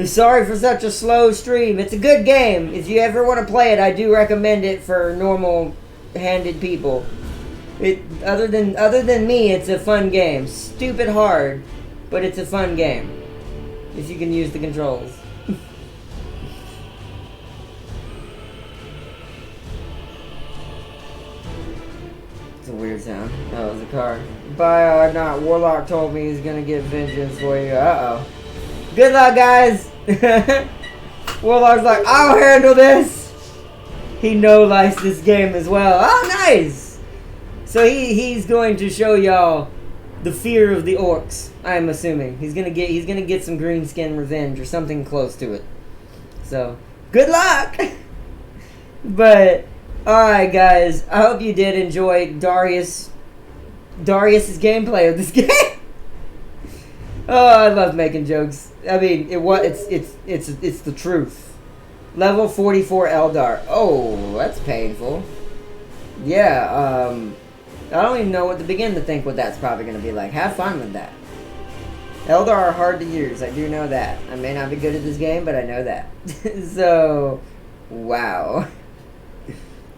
[SPEAKER 1] Sorry for such a slow stream. It's a good game. If you ever want to play it, I do recommend it for normal-handed people. Other than me, it's a fun game. Stupid hard, but it's a fun game. If you can use the controls. It's a weird sound. That was a car. Bye, not Warlock told me he's gonna get vengeance for you. Uh-oh. Good luck, guys! Warlock's like, I'll handle this! He no-likes this game as well. Oh, nice! So he's going to show y'all the fear of the orcs, I'm assuming. He's gonna get some green skin revenge or something close to it. So, good luck! But, alright guys, I hope you did enjoy Darius's gameplay of this game. Oh, I love making jokes. I mean, it's the truth. Level 44 Eldar. Oh, that's painful. yeah, I don't even know what to begin to think what that's probably going to be like. Have fun with that. Eldar are hard to use. I do know that. I may not be good at this game, but I know that. So, wow.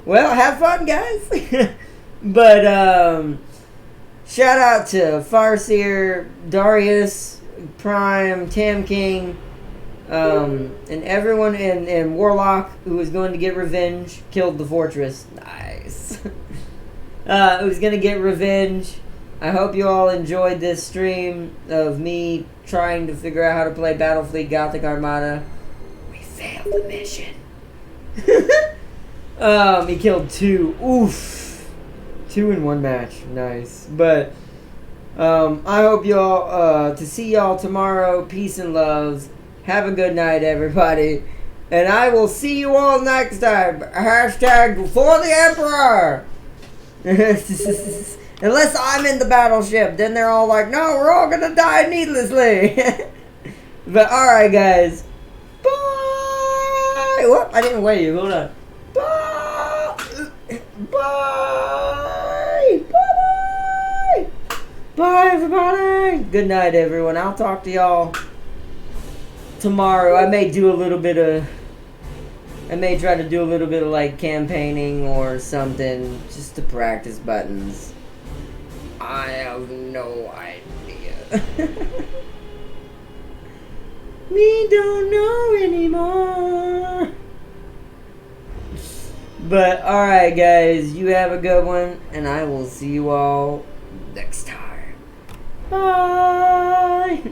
[SPEAKER 1] Well, have fun, guys. But, shout out to Farseer, Darius, Prime, Tam King, and everyone in Warlock who was going to get revenge, killed the fortress. Nice. Who's going to get revenge. I hope you all enjoyed this stream of me trying to figure out how to play Battlefleet Gothic Armada. We failed the mission. He killed 2. Oof. 2 in 1 match. Nice. But I hope y'all to see y'all tomorrow. Peace and love. Have a good night, everybody. And I will see you all next time. Hashtag for the Emperor. Unless I'm in the battleship, then they're all like, no, we're all gonna die needlessly. But alright, guys. Bye! Whoop, I didn't wait you. Hold on. Bye! Bye! Bye! Bye, everybody! Good night, everyone. I'll talk to y'all tomorrow. I may do a little bit of... I may try to do a little bit of, like, campaigning or something just to practice buttons. I have no idea. Me don't know anymore. But, alright, guys. You have a good one. And I will see you all next time. Bye.